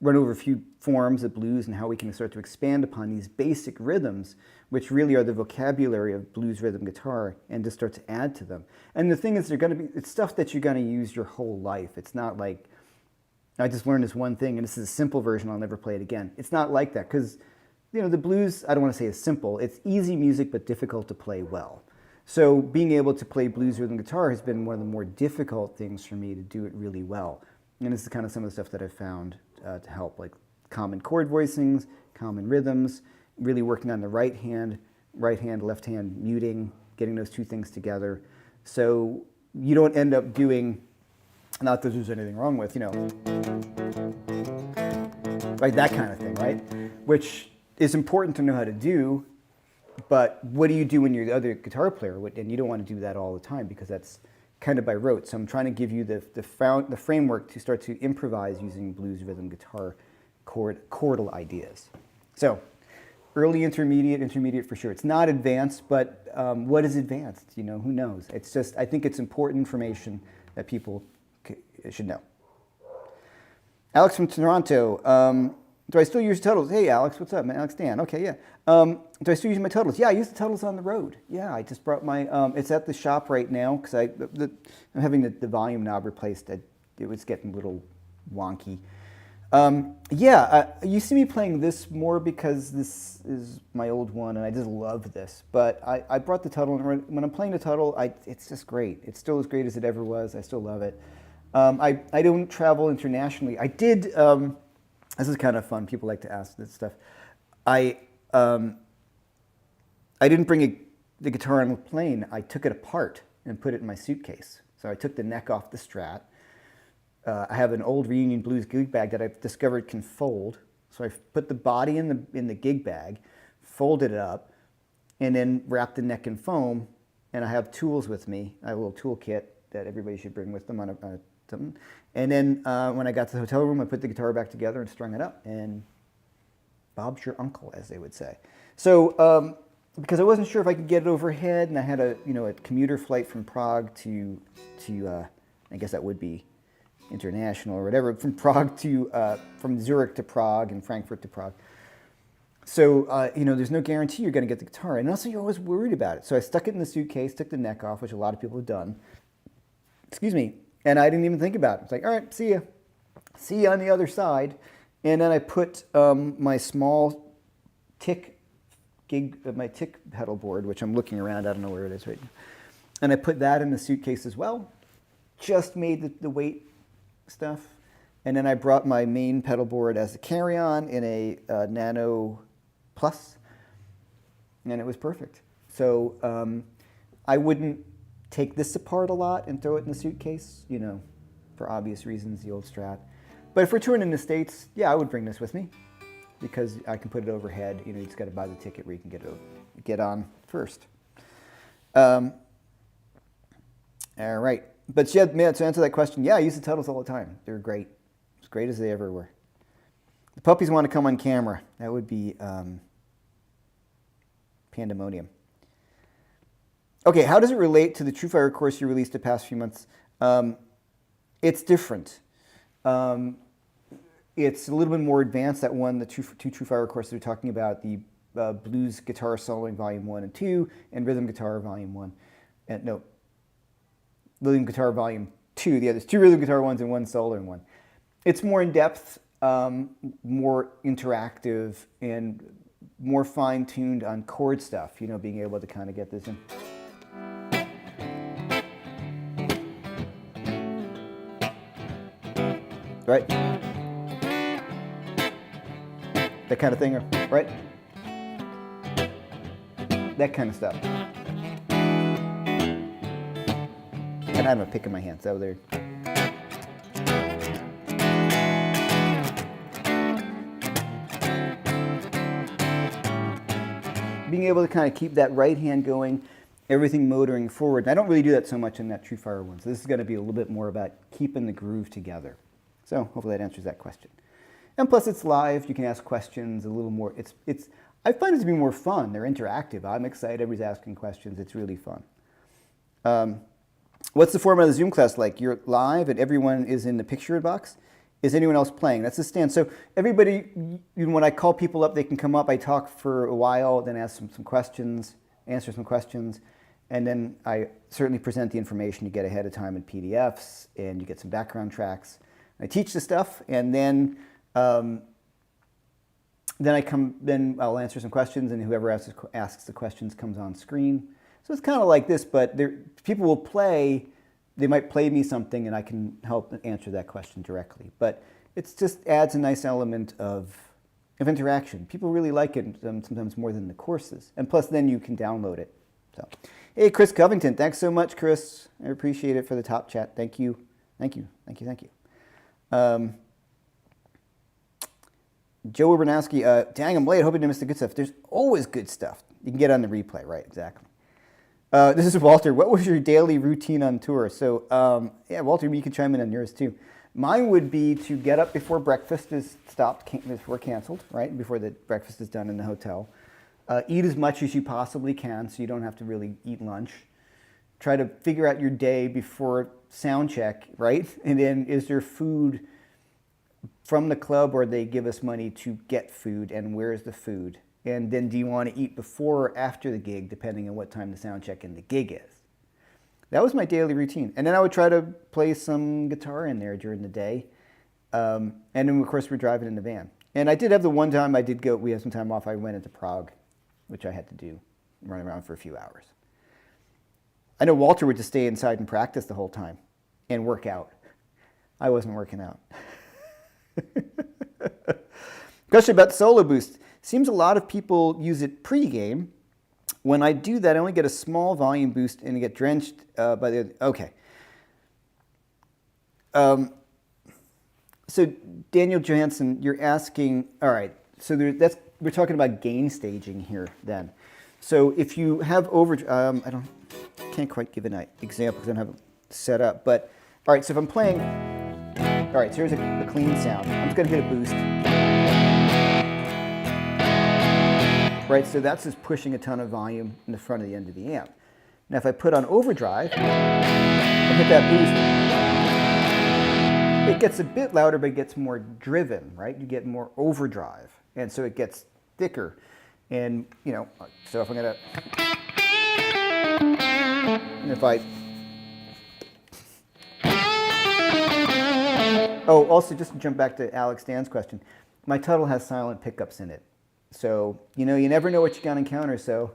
run over a few forms of blues and how we can start to expand upon these basic rhythms, which really are the vocabulary of blues rhythm guitar, and just start to add to them. And the thing is, it's stuff that you're going to use your whole life. It's not like, I just learned this one thing, and this is a simple version, I'll never play it again. It's not like that, because the blues, I don't want to say is simple. It's easy music, but difficult to play well. So being able to play blues rhythm guitar has been one of the more difficult things for me to do it really well. And this is kind of some of the stuff that I've found to help, like common chord voicings, common rhythms, really working on the right hand, left hand muting, getting those two things together. So you don't end up doing, not that there's anything wrong with, right, that kind of thing, right? Which is important to know how to do, but what do you do when you're the other guitar player? And you don't want to do that all the time because that's kind of by rote. So I'm trying to give you the framework to start to improvise using blues rhythm guitar chordal ideas. So early intermediate for sure. It's not advanced, but what is advanced? Who knows? It's just, I think it's important information that people should know. Alex from Toronto. Do I still use Tuttles? Hey, Alex, what's up, man? Alex Dan. Okay, yeah. Do I still use my Tuttles? Yeah, I use the Tuttles on the road. Yeah, I just brought my, it's at the shop right now because I'm having the volume knob replaced. It was getting a little wonky. You see me playing this more because this is my old one and I just love this. But I brought the Tuttle, and when I'm playing the Tuttle, it's just great. It's still as great as it ever was. I still love it. I don't travel internationally. I did, this is kind of fun. People like to ask this stuff. I didn't bring the guitar on the plane. I took it apart and put it in my suitcase. So I took the neck off the Strat. I have an old Reunion Blues gig bag that I've discovered can fold. So I put the body in the gig bag, folded it up, and then wrapped the neck in foam and I have tools with me. I have a little tool kit that everybody should bring with them on something. And then when I got to the hotel room, I put the guitar back together and strung it up, and Bob's your uncle, as they would say. So because I wasn't sure if I could get it overhead, and I had a commuter flight from Prague to I guess that would be international or whatever, from Prague to from Zurich to Prague and Frankfurt to Prague. So there's no guarantee you're going to get the guitar, and also you're always worried about it. So I stuck it in the suitcase, took the neck off, which a lot of people have done. Excuse me, and I didn't even think about it. It's like, all right, see you on the other side. And then I put my small my tick pedal board, which I'm looking around, I don't know where it is right now, and I put that in the suitcase as well. Just made the weight stuff. And then I brought my main pedal board as a carry-on in a Nano Plus, and it was perfect. So I wouldn't take this apart a lot and throw it in the suitcase, for obvious reasons, the old Strat. But if we're touring in the States, yeah, I would bring this with me because I can put it overhead. You just got to buy the ticket where you can get on first. All right. But yeah, to answer that question, yeah, I use the Tuttles all the time. They're great. As great as they ever were. The puppies want to come on camera. That would be pandemonium. Okay, how does it relate to the TrueFire course you released the past few months? It's different. It's a little bit more advanced. That one, the two TrueFire courses we're talking about, the Blues Guitar Soloing Volume 1 and 2, and Rhythm Guitar Volume 1. Rhythm Guitar Volume 2. The others, 2 rhythm guitar ones and 1 solo one. It's more in depth, more interactive, and more fine-tuned on chord stuff, being able to kind of get this in. Right? That kind of thing, right? That kind of stuff. And I have a pick in my hand, so there. Being able to kind of keep that right hand going, everything motoring forward. And I don't really do that so much in that TrueFire one. So this is going to be a little bit more about keeping the groove together. So hopefully that answers that question. And plus it's live. You can ask questions a little more. I find it to be more fun. They're interactive. I'm excited. Everybody's asking questions. It's really fun. What's the format of the Zoom class like? You're live and everyone is in the picture box. Is anyone else playing? That's the stand. So everybody, when I call people up, they can come up. I talk for a while, then ask some questions, answer some questions, and then I certainly present the information you get ahead of time in PDFs, and you get some background tracks. I teach the stuff, and then I'll answer some questions, and whoever asks the questions comes on screen. So it's kind of like this, but people will play. They might play me something, and I can help answer that question directly. But it just adds a nice element of interaction. People really like it, sometimes more than the courses. And plus, then you can download it. So, hey, Chris Covington, thanks so much, Chris. I appreciate it for the top chat. Thank you, thank you, thank you, thank you. Joe Urbanowski, dang, I'm late. Hope you didn't miss the good stuff. There's always good stuff. You can get on the replay, right? Exactly. This is Walter. What was your daily routine on tour? So, yeah, Walter, you can chime in on yours too. Mine would be to get up before breakfast is stopped, before canceled, right? Before the breakfast is done in the hotel. Eat as much as you possibly can so you don't have to really eat lunch. Try to figure out your day before sound check, right? And then is there food from the club, or they give us money to get food, and where's the food? And then do you want to eat before or after the gig, depending on what time the sound check and the gig is? That was my daily routine. And then I would try to play some guitar in there during the day. And then, of course, we're driving in the van. And I did have the one time we had some time off, I went into Prague, which I had to do, run around for a few hours. I know Walter would just stay inside and practice the whole time and work out. I wasn't working out. Question about Solo Boost. Seems a lot of people use it pre-game. When I do that, I only get a small volume boost and I get drenched by the... Okay. So Daniel Johansson, you're asking... All right, so we're talking about gain staging here then. So if you have I can't quite give an example because I don't have it set up, but all right, so if I'm playing, all right, so here's a clean sound. I'm just gonna hit a boost. Right, so that's just pushing a ton of volume in the front of the end of the amp. Now if I put on overdrive and hit that boost, it gets a bit louder, but it gets more driven, right? You get more overdrive, and so it gets thicker. And, you know, so if I'm gonna, and if I, oh, also just to jump back to Alex Dan's question, my Tuttle has silent pickups in it. So, you know, you never know what you're gonna encounter. So,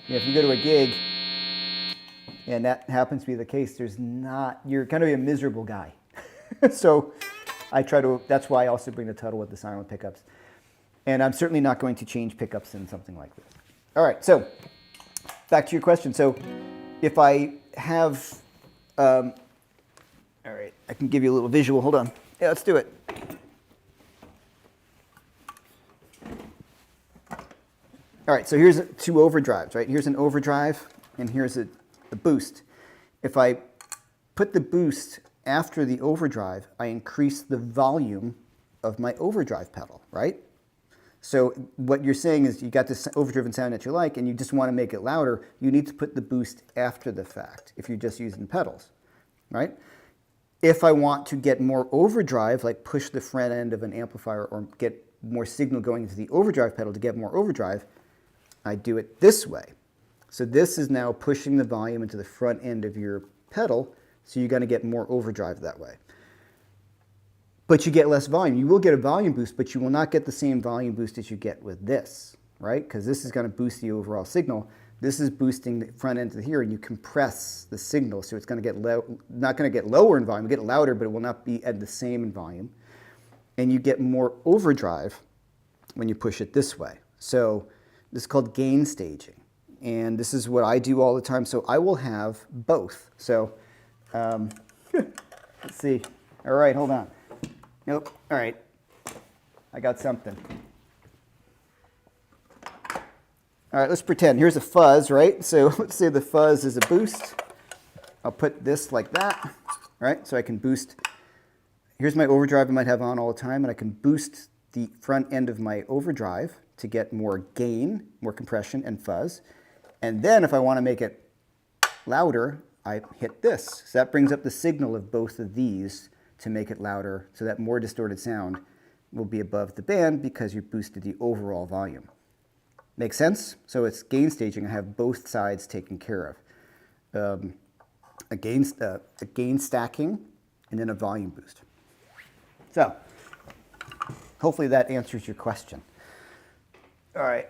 you know, if you go to a gig and that happens to be the case, you're kind of a miserable guy. So that's why I also bring the Tuttle with the silent pickups. And I'm certainly not going to change pickups in something like this. All right, so back to your question. So if I have, all right, I can give you a little visual. Hold on. Yeah, let's do it. All right, so here's two overdrives, right? Here's an overdrive, and here's a boost. If I put the boost after the overdrive, I increase the volume of my overdrive pedal, right? So what you're saying is you got this overdriven sound that you like and you just want to make it louder, you need to put the boost after the fact if you're just using pedals, right? If I want to get more overdrive, like push the front end of an amplifier or get more signal going into the overdrive pedal to get more overdrive, I do it this way. So this is now pushing the volume into the front end of your pedal, so you're going to get more overdrive that way. But you get less volume. You will get a volume boost, but you will not get the same volume boost as you get with this, right? Because this is going to boost the overall signal. This is boosting the front end to here, and you compress the signal, so it's going to get not going to get lower in volume. It'll get louder, but it will not be at the same in volume. And you get more overdrive when you push it this way. So this is called gain staging, and this is what I do all the time. So I will have both. So let's see. All right, hold on. Nope. All right. I got something. All right, let's pretend. Here's a fuzz, right? So let's say the fuzz is a boost. I'll put this like that, right? So I can boost. Here's my overdrive I might have on all the time, and I can boost the front end of my overdrive to get more gain, more compression and fuzz. And then if I want to make it louder, I hit this. So that brings up the signal of both of these to make it louder, so that more distorted sound will be above the band because you boosted the overall volume. Make sense? So it's gain staging. I have both sides taken care of. A gain stacking and then a volume boost. So hopefully that answers your question. All right.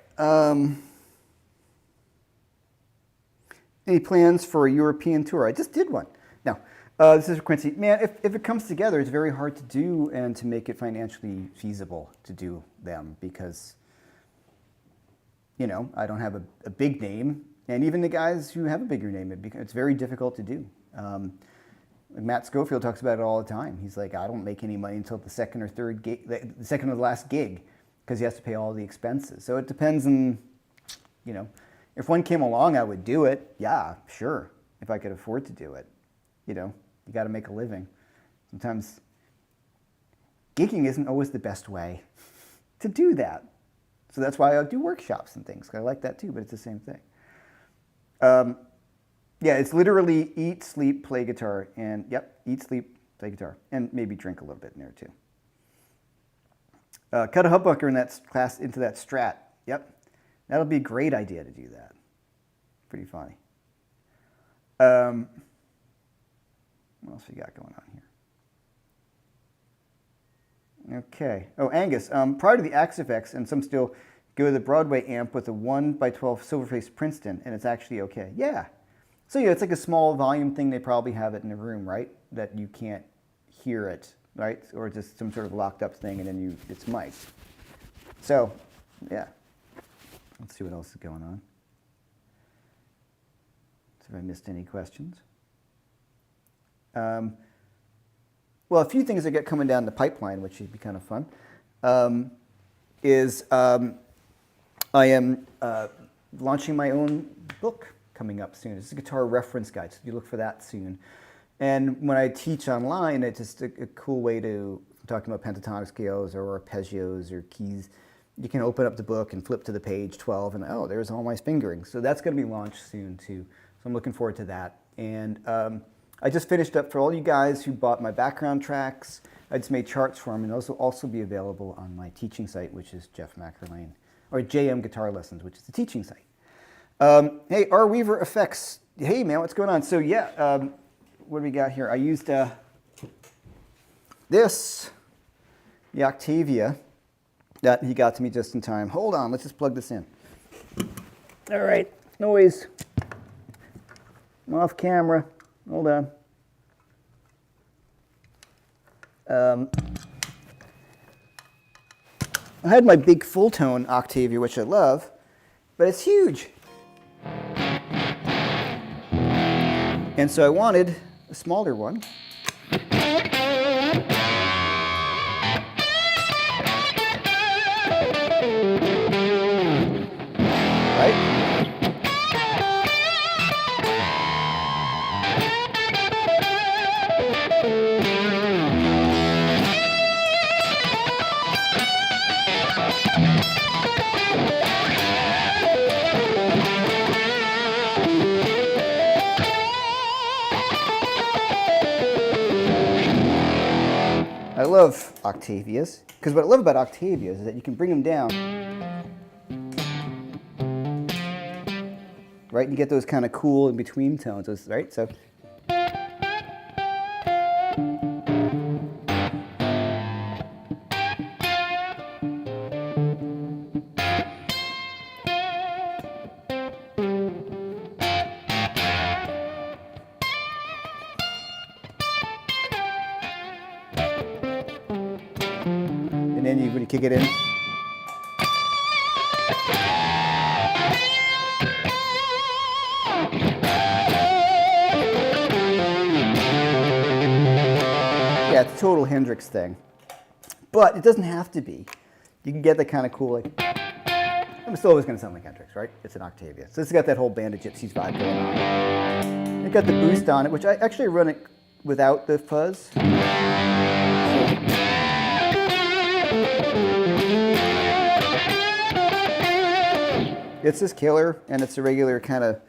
Any plans for a European tour? I just did one. Now, this is Quincy. Man, if it comes together, it's very hard to do and to make it financially feasible to do them because, you know, I don't have a big name. And even the guys who have a bigger name, it's very difficult to do. Matt Schofield talks about it all the time. He's like, I don't make any money until the second or third gig, the second or the last gig, because he has to pay all the expenses. So it depends on, you know, if one came along, I would do it. Yeah, sure, if I could afford to do it. You know, you got to make a living. Sometimes gigging isn't always the best way to do that. So that's why I do workshops and things. I like that too, but it's the same thing. Yeah, it's literally eat, sleep, play guitar, and yep, eat, sleep, play guitar, and maybe drink a little bit in there too. Cut a humbucker in that class into that Strat. Yep, that'll be a great idea to do that. Pretty funny. What else we got going on here? Okay. Oh, Angus. Prior to the Axe FX, and some still go to the Broadway amp with a 1x12 Silverface Princeton, and it's actually okay. Yeah. So yeah, it's like a small volume thing. They probably have it in the room, right? That you can't hear it, right? Or just some sort of locked up thing, and then it's mic'd. So, yeah. Let's see what else is going on. See if I missed any questions. Well, a few things that get coming down the pipeline, which would be kind of fun, I am launching my own book coming up soon. It's a guitar reference guide, so you look for that soon. And when I teach online, it's just a cool way to, talking about pentatonic scales or arpeggios or keys, you can open up the book and flip to the page 12 and, oh, there's all my fingering. So that's going to be launched soon too. So I'm looking forward to that. And I just finished up for all you guys who bought my background tracks. I just made charts for them, and those will also be available on my teaching site, which is Jeff-McErlain, or JM Guitar Lessons, which is the teaching site. Hey, R. Weaver Effects. Hey, man, what's going on? So, yeah, what do we got here? I used this, the Octavia, that he got to me just in time. Hold on, let's just plug this in. All right, noise. I'm off camera. Hold on. I had my big full tone Octavia, which I love, but it's huge. And so I wanted a smaller one. Right? I love Octavias, because what I love about Octavias is that you can bring them down, right? You get those kind of cool in between tones, right? So. And then you're going to kick it in. Yeah, it's a total Hendrix thing. But it doesn't have to be. You can get the kind of cool, like, it's always going to sound like Hendrix, right? It's an Octavia. So it's got that whole Band of Gypsies vibe going on. It got the boost on it, which I actually run it without the fuzz. It's this killer, and it's a regular kind of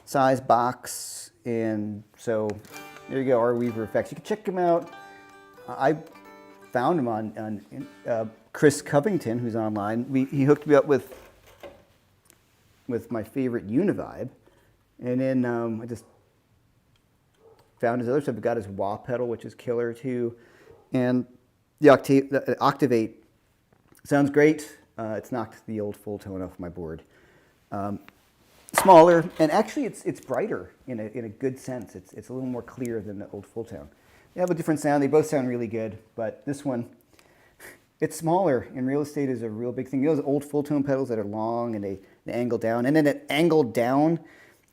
size box, and so there you go, R. Weaver Effects. You can check him out. I found him on Chris Covington, who's online. He hooked me up with my favorite Univibe, and then I just found his other stuff. I got his wah pedal, which is killer too, and the Octavate sounds great. It's knocked the old full tone off my board. Smaller, and actually it's brighter in a good sense. It's a little more clear than the old full tone. They have a different sound. They both sound really good, but this one, it's smaller, and real estate is a real big thing. You know those old full tone pedals that are long and they angle down, and then it angled down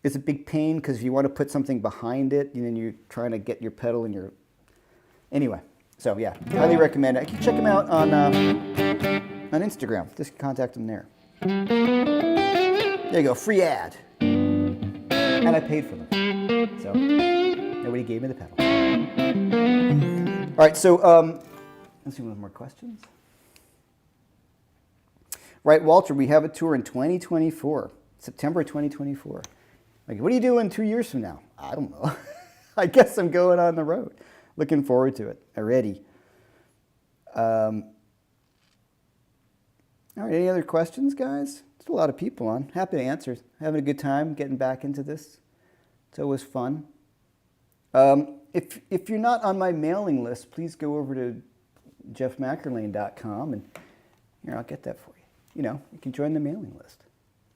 is a big pain because if you want to put something behind it, and then you're trying to get your pedal in your... Anyway, so yeah, highly recommend it. You can check them out on Instagram. Just contact them there. There you go, free ad. And I paid for them. So nobody gave me the pedal. All right, so let's see, one more questions. Right, Walter, we have a tour in 2024, September 2024. Like, what are you doing 2 years from now? I don't know. I guess I'm going on the road. Looking forward to it already. All right, any other questions, guys? There's a lot of people on. Happy to answer. Having a good time getting back into this. It's always fun. If you're not on my mailing list, please go over to jeffmcearlain.com and here, I'll get that for you. You know, you can join the mailing list.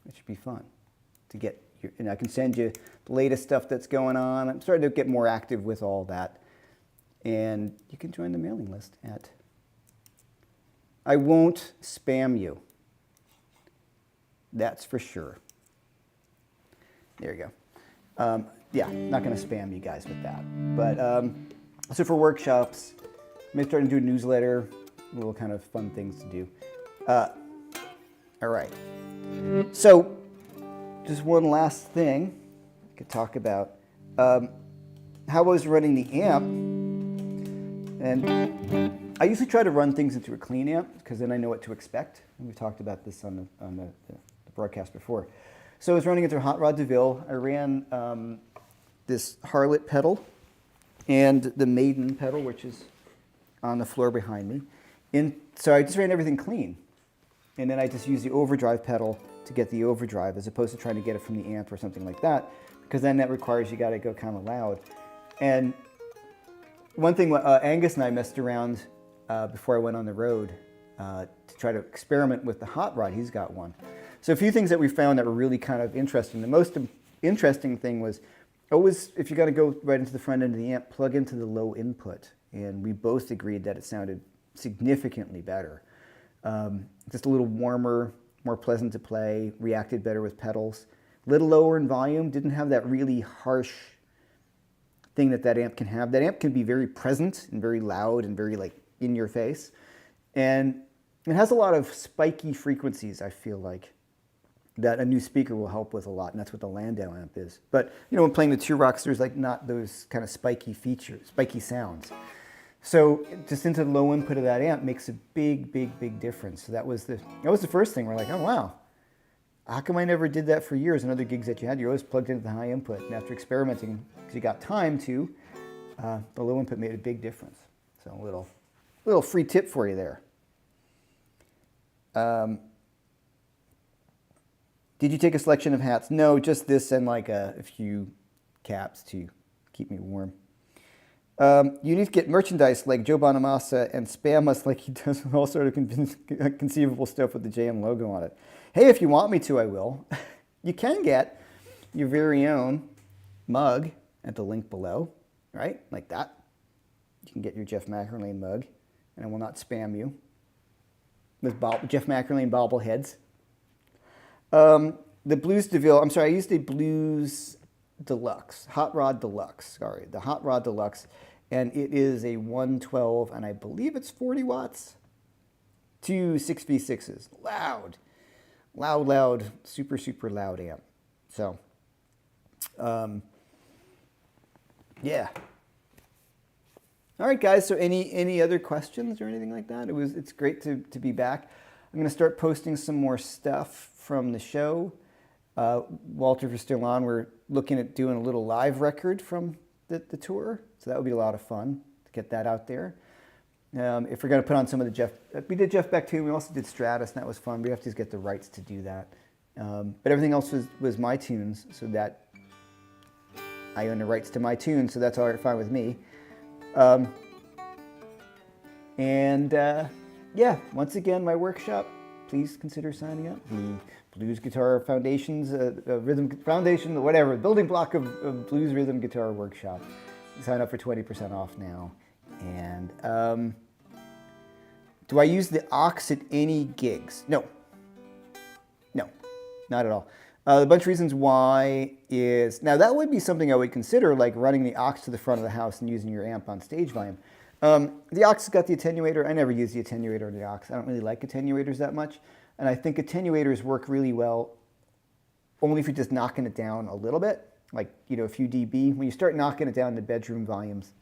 It should be fun to get your, and I can send you the latest stuff that's going on. I'm starting to get more active with all that. And you can join the mailing list at... I won't spam you. That's for sure. There you go. Yeah, not going to spam you guys with that. But so for workshops, maybe starting to do a newsletter, little kind of fun things to do. All right. So just one last thing I could talk about. How I was running the amp, and I usually try to run things into a clean amp because then I know what to expect. And we talked about this on the broadcast before. So I was running into a Hot Rod DeVille. I ran this Harlot pedal and the Maiden pedal, which is on the floor behind me. So I just ran everything clean. And then I just used the overdrive pedal to get the overdrive as opposed to trying to get it from the amp or something like that, because then that requires you got to go kind of loud. And one thing, Angus and I messed around before I went on the road to try to experiment with the Hot Rod. He's got one. So a few things that we found that were really kind of interesting. The most interesting thing was always, if you're going to go right into the front end of the amp, plug into the low input. And we both agreed that it sounded significantly better. Just a little warmer, more pleasant to play, reacted better with pedals. A little lower in volume, didn't have that really harsh thing that amp can have. That amp can be very present and very loud and very like in your face. And it has a lot of spiky frequencies, I feel like, that a new speaker will help with a lot, and that's what the Landau amp is. But you know, when playing the Two Rocks, there's like not those kind of spiky features, spiky sounds. So just into the low input of that amp makes a big, big, big difference. So that was the first thing. We're like, oh wow, how come I never did that for years in other gigs that you had? You always plugged into the high input, and after experimenting, because you got time to, the low input made a big difference. So a little free tip for you there. Did you take a selection of hats? No, just this and like a few caps to keep me warm. You need to get merchandise like Joe Bonamassa and spam us like he does with all sort of conceivable stuff with the JM logo on it. Hey, if you want me to, I will. You can get your very own mug at the link below, right? Like that. You can get your Jeff McErlain mug, and I will not spam you with Jeff McErlain bobbleheads. The Blues DeVille, I'm sorry, I used a Blues Deluxe, Hot Rod Deluxe, sorry, the Hot Rod Deluxe, and it is a 112, and I believe it's 40 watts, two 6v6s, loud, super, super loud amp. So, yeah. All right, guys, so any other questions or anything like that? It's great to be back. I'm going to start posting some more stuff from the show. Walter, if you're still on, we're looking at doing a little live record from the tour. So that would be a lot of fun to get that out there. If we're going to put on some of the Jeff, we did Jeff Beck too. We also did Stratus, and that was fun. We have to just get the rights to do that. But everything else was my tunes, so that I own the rights to my tunes, so that's all right, fine with me. Yeah, once again, my workshop, please consider signing up. The Blues Guitar Foundation's Rhythm Foundation, whatever, building block of Blues Rhythm Guitar Workshop. Sign up for 20% off now. And do I use the aux at any gigs? No, not at all. A bunch of reasons why is, now that would be something I would consider, like running the aux to the front of the house and using your amp on stage volume. The aux has got the attenuator. I never use the attenuator on the aux. I don't really like attenuators that much. And I think attenuators work really well only if you're just knocking it down a little bit, like, you know, a few dB. When you start knocking it down to bedroom volumes,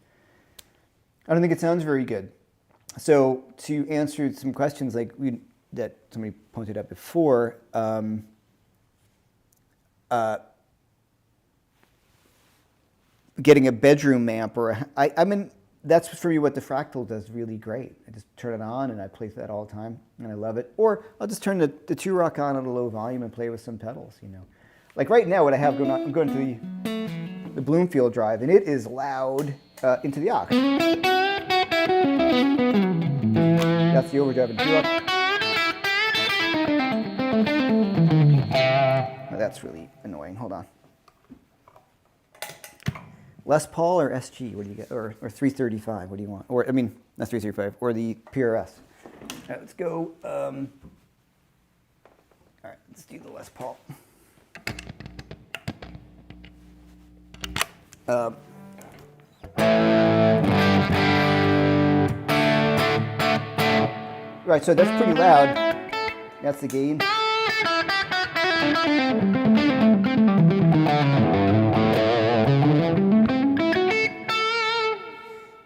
I don't think it sounds very good. So to answer some questions like that somebody pointed out before, getting a bedroom amp, or I mean, that's for me what the Fractal does really great. I just turn it on and I play that all the time and I love it. Or I'll just turn the Two Rock on at a low volume and play with some pedals, you know. Like right now what I have going on, I'm going to the Bloomfield Drive, and it is loud into the aux. That's the overdrive in Two Rock. Oh, that's really annoying, hold on. Les Paul or SG, what do you get? Or 335, what do you want? Or, I mean, not 335, or the PRS. All right, let's go. All right, let's do the Les Paul. Right, so that's pretty loud. That's the gain.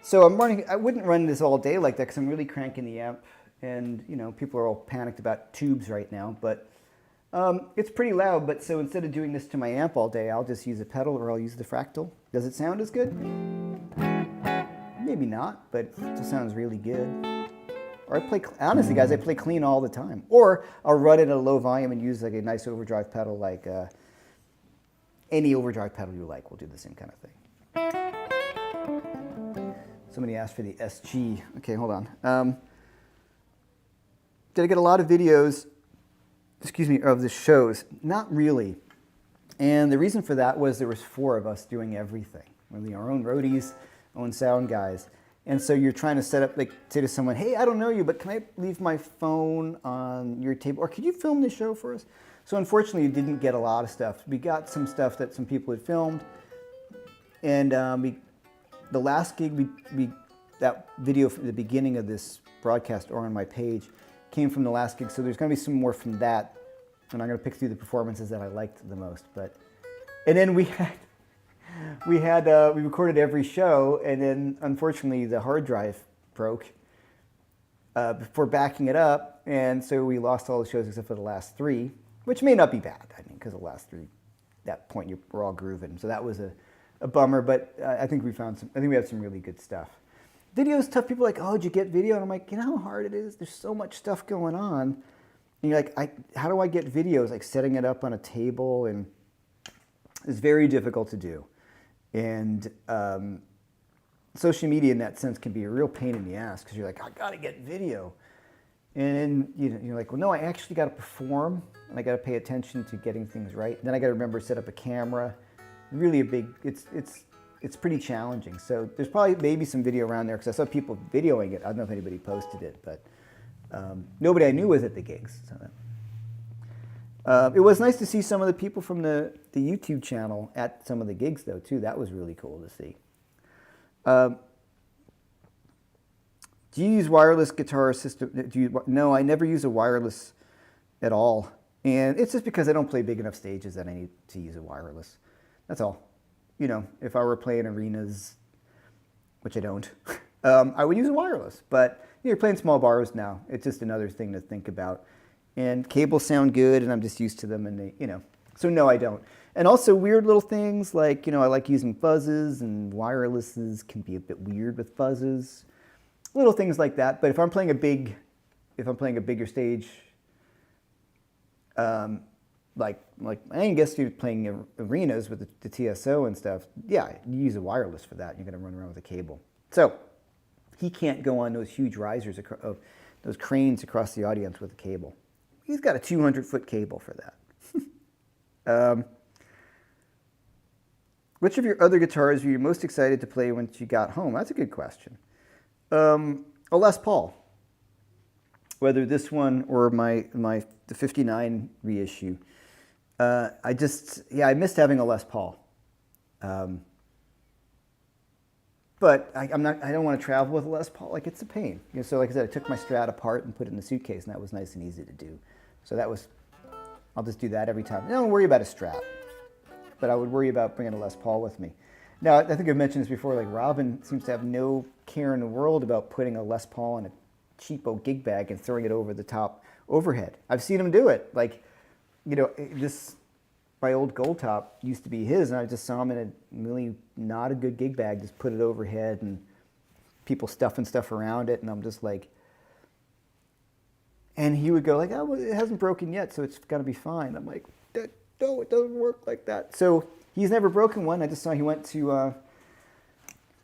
So I'm running, I wouldn't run this all day like that because I'm really cranking the amp, and you know, people are all panicked about tubes right now, but it's pretty loud. But so instead of doing this to my amp all day, I'll just use a pedal or I'll use the fractal. Does it sound as good? Maybe not, but it still sounds really good. Or I play, honestly guys, I play clean all the time. Or I'll run it at a low volume and use like a nice overdrive pedal, like any overdrive pedal you like will do the same kind of thing. Somebody asked for the SG. Okay, hold on. Did I get a lot of videos, excuse me, of the shows? Not really. And the reason for that was there was 4 of us doing everything. We're our own roadies, own sound guys. And so you're trying to set up, like, say to someone, hey, I don't know you, but can I leave my phone on your table? Or could you film the show for us? So unfortunately, you didn't get a lot of stuff. We got some stuff that some people had filmed. And the last gig, that video from the beginning of this broadcast or on my page came from the last gig. So there's going to be some more from that. And I'm going to pick through the performances that I liked the most. And then we recorded every show, and then unfortunately the hard drive broke before backing it up, and so we lost all the shows except for the last 3, which may not be bad. I mean, because the last 3, that point we're all grooving, so that was a bummer. But I think we found some. I think we had some really good stuff. Video's tough. People are like, oh, did you get video? And I'm like, you know how hard it is? There's so much stuff going on, and you're like, how do I get videos? Like setting it up on a table, and it's very difficult to do. And social media in that sense can be a real pain in the ass because you're like, I gotta get video. And you're like, well, no, I actually gotta perform and I gotta pay attention to getting things right. And then I gotta remember to set up a camera. Really it's pretty challenging. So there's probably maybe some video around there because I saw people videoing it. I don't know if anybody posted it, but nobody I knew was at the gigs. So it was nice to see some of the people from the YouTube channel at some of the gigs, though, too. That was really cool to see. Do you use wireless guitar system? No, I never use a wireless at all. And it's just because I don't play big enough stages that I need to use a wireless. That's all. You know, if I were playing arenas, which I don't, I would use a wireless. But you're playing small bars now. It's just another thing to think about. And cables sound good, and I'm just used to them, and they, So no, I don't. And also weird little things like, I like using fuzzes, and wirelesses can be a bit weird with fuzzes. Little things like that. But if I'm playing a bigger stage, like I guess you're playing arenas with the TSO and stuff. Yeah, you use a wireless for that. You're going to run around with a cable. So he can't go on those huge risers, those cranes across the audience with a cable. He's got a 200-foot cable for that. Which of your other guitars were you most excited to play once you got home? That's a good question. A Les Paul. Whether this one or the 59 reissue. I missed having a Les Paul. But I don't want to travel with a Les Paul. Like, it's a pain. So like I said, I took my Strat apart and put it in the suitcase, and that was nice and easy to do. So I'll just do that every time. I don't worry about a Strat, but I would worry about bringing a Les Paul with me. Now, I think I've mentioned this before, like Robin seems to have no care in the world about putting a Les Paul in a cheapo gig bag and throwing it over the top overhead. I've seen him do it. Like, my old Gold Top used to be his, and I just saw him in a really not a good gig bag, just put it overhead, and people stuffing stuff around it, and I'm just like, and he would go like, oh, well, it hasn't broken yet, so it's got to be fine. I'm like, no, it doesn't work like that. So he's never broken one. I just saw he went to,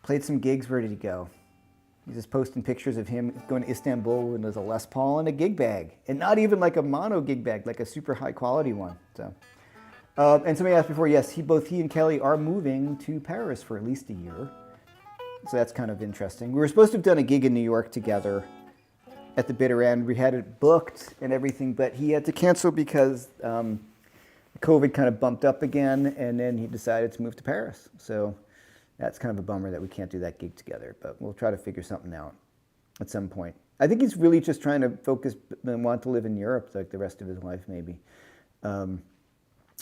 played some gigs. Where did he go? He's just posting pictures of him going to Istanbul, and there's a Les Paul in a gig bag. And not even like a mono gig bag, like a super high quality one. So, and somebody asked before, yes, both he and Kelly are moving to Paris for at least a year. So that's kind of interesting. We were supposed to have done a gig in New York together at the bitter end. We had it booked and everything, but he had to cancel because COVID kind of bumped up again, and then he decided to move to Paris. So that's kind of a bummer that we can't do that gig together, but we'll try to figure something out at some point. I think he's really just trying to focus and want to live in Europe like the rest of his life, maybe.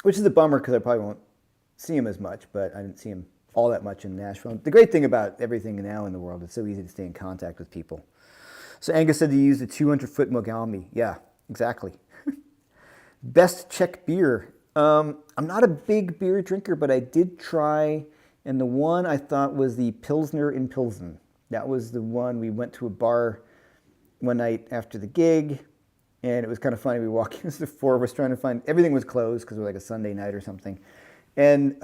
Which is a bummer because I probably won't see him as much, but I didn't see him all that much in Nashville. The great thing about everything now in the world, it's so easy to stay in contact with people. So Angus said he used a 200-foot Mogami. Yeah, exactly. Best Czech beer. I'm not a big beer drinker, but I did try, and the one I thought was the Pilsner in Pilsen. That was the one. We went to a bar one night after the gig, and it was kind of funny. We walked in, the four of us trying to find, everything was closed because it was like a Sunday night or something. And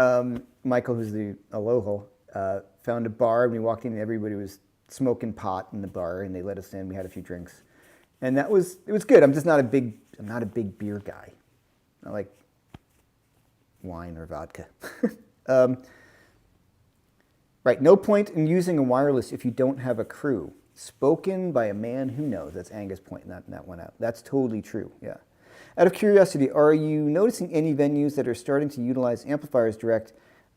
Michael, who's the Aloha, found a bar, and we walked in, and everybody was smoking pot in the bar, and they let us in. We had a few drinks, and it was good. I'm not a big beer guy. I like wine or vodka. Right, no point in using a wireless if you don't have a crew. Spoken by a man who knows. That's Angus pointing that one out. That's totally true, yeah. Out of curiosity, are you noticing any venues that are starting to utilize amplifiers direct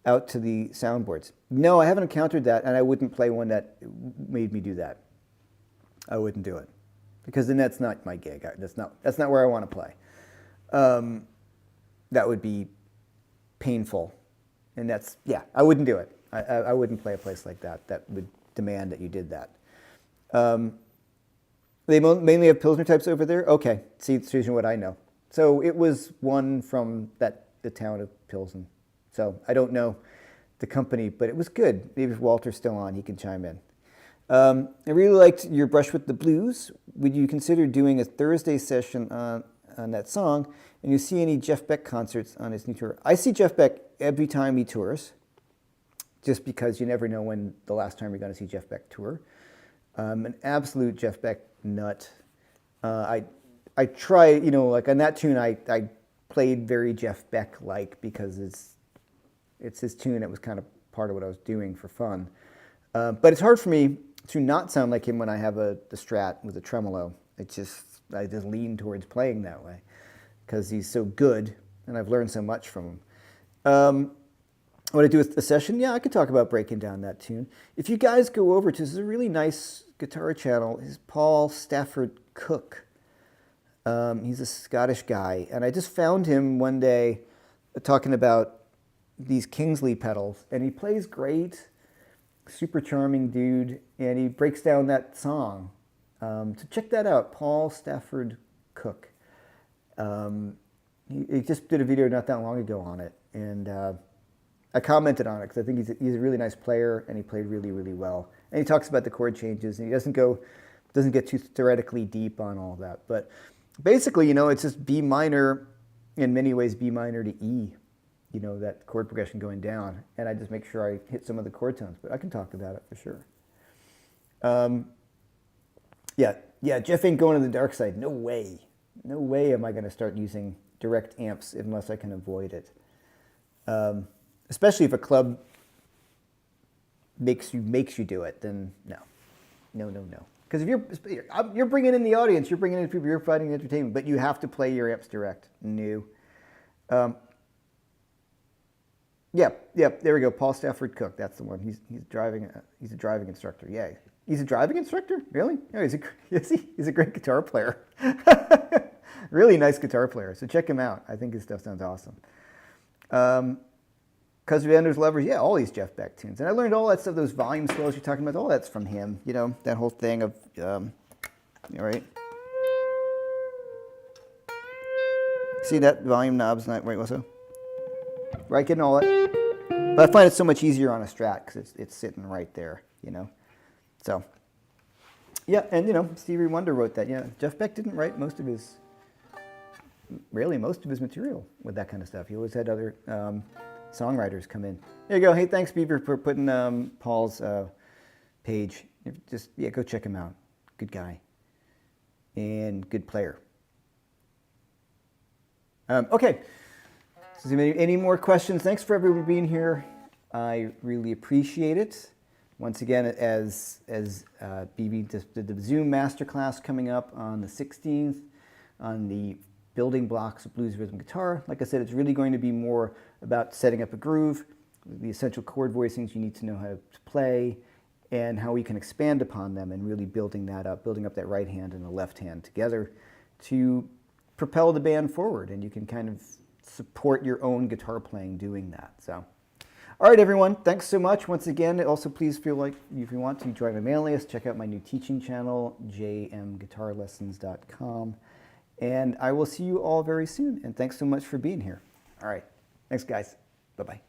out to the soundboards? No, I haven't encountered that, and I wouldn't play one that made me do that. I wouldn't do it, because then that's not my gig. That's not where I want to play. That would be painful, and I wouldn't do it. I wouldn't play a place like that. That would demand that you did that. They mainly have Pilsner types over there? Okay, see, it's usually what I know. So it was one from the town of Pilsen. So I don't know the company, but it was good. Maybe if Walter's still on, he can chime in. I really liked your Brush with the Blues. Would you consider doing a Thursday session on that song? And you see any Jeff Beck concerts on his new tour? I see Jeff Beck every time he tours, just because you never know when the last time you're going to see Jeff Beck tour. An absolute Jeff Beck nut. I try, like on that tune, I played very Jeff Beck-like because it's his tune. It was kind of part of what I was doing for fun. But it's hard for me to not sound like him when I have the Strat with a tremolo. I just lean towards playing that way because he's so good, and I've learned so much from him. What I do with a session? Yeah, I could talk about breaking down that tune. If you guys go over to, this is a really nice guitar channel, is Paul Stafford Cook. He's a Scottish guy, and I just found him one day talking about these Kingsley pedals, and he plays great, super charming dude, and he breaks down that song. So check that out, Paul Stafford Cook. He just did a video not that long ago on it, and I commented on it because I think he's a really nice player, and he played really, really well. And he talks about the chord changes, and he doesn't get too theoretically deep on all that. But basically, it's just B minor, in many ways B minor to E, that chord progression going down. And I just make sure I hit some of the chord tones, but I can talk about it for sure. Yeah, Jeff ain't going to the dark side. No way. No way am I going to start using direct amps unless I can avoid it. Especially if a club makes you do it, then no. Because if you're bringing in the audience, you're bringing in people, you're providing entertainment, but you have to play your amps direct. No. Yeah, there we go. Paul Stafford Cook, that's the one. He's a driving instructor. Yeah, he's a driving instructor. Really? No, he's a great guitar player. Really nice guitar player. So check him out. I think his stuff sounds awesome. Because of Enders Lovers, yeah, all these Jeff Beck tunes. And I learned all that stuff, those volume swells you're talking about, all that's from him. That whole thing of, right? See that volume knob's not right also? Right, getting all that. But I find it so much easier on a Strat because it's sitting right there, So, yeah, and Stevie Wonder wrote that. Yeah, Jeff Beck didn't write most of his material with that kind of stuff. He always had other songwriters come in. There you go. Hey, thanks, Beaver, for putting Paul's page. Go check him out. Good guy and good player. Okay. So, any more questions? Thanks for everyone being here. I really appreciate it. Once again, as BB did the Zoom masterclass coming up on the 16th on the building blocks of blues rhythm guitar. Like I said, it's really going to be more about setting up a groove, the essential chord voicings you need to know how to play, and how we can expand upon them and really building up that right hand and the left hand together to propel the band forward. And you can kind of support your own guitar playing doing that. So, all right, everyone, thanks so much. Once again, also please feel like if you want to join my mailing list, check out my new teaching channel, jmguitarlessons.com. And I will see you all very soon. And thanks so much for being here. All right. Thanks, guys. Bye-bye.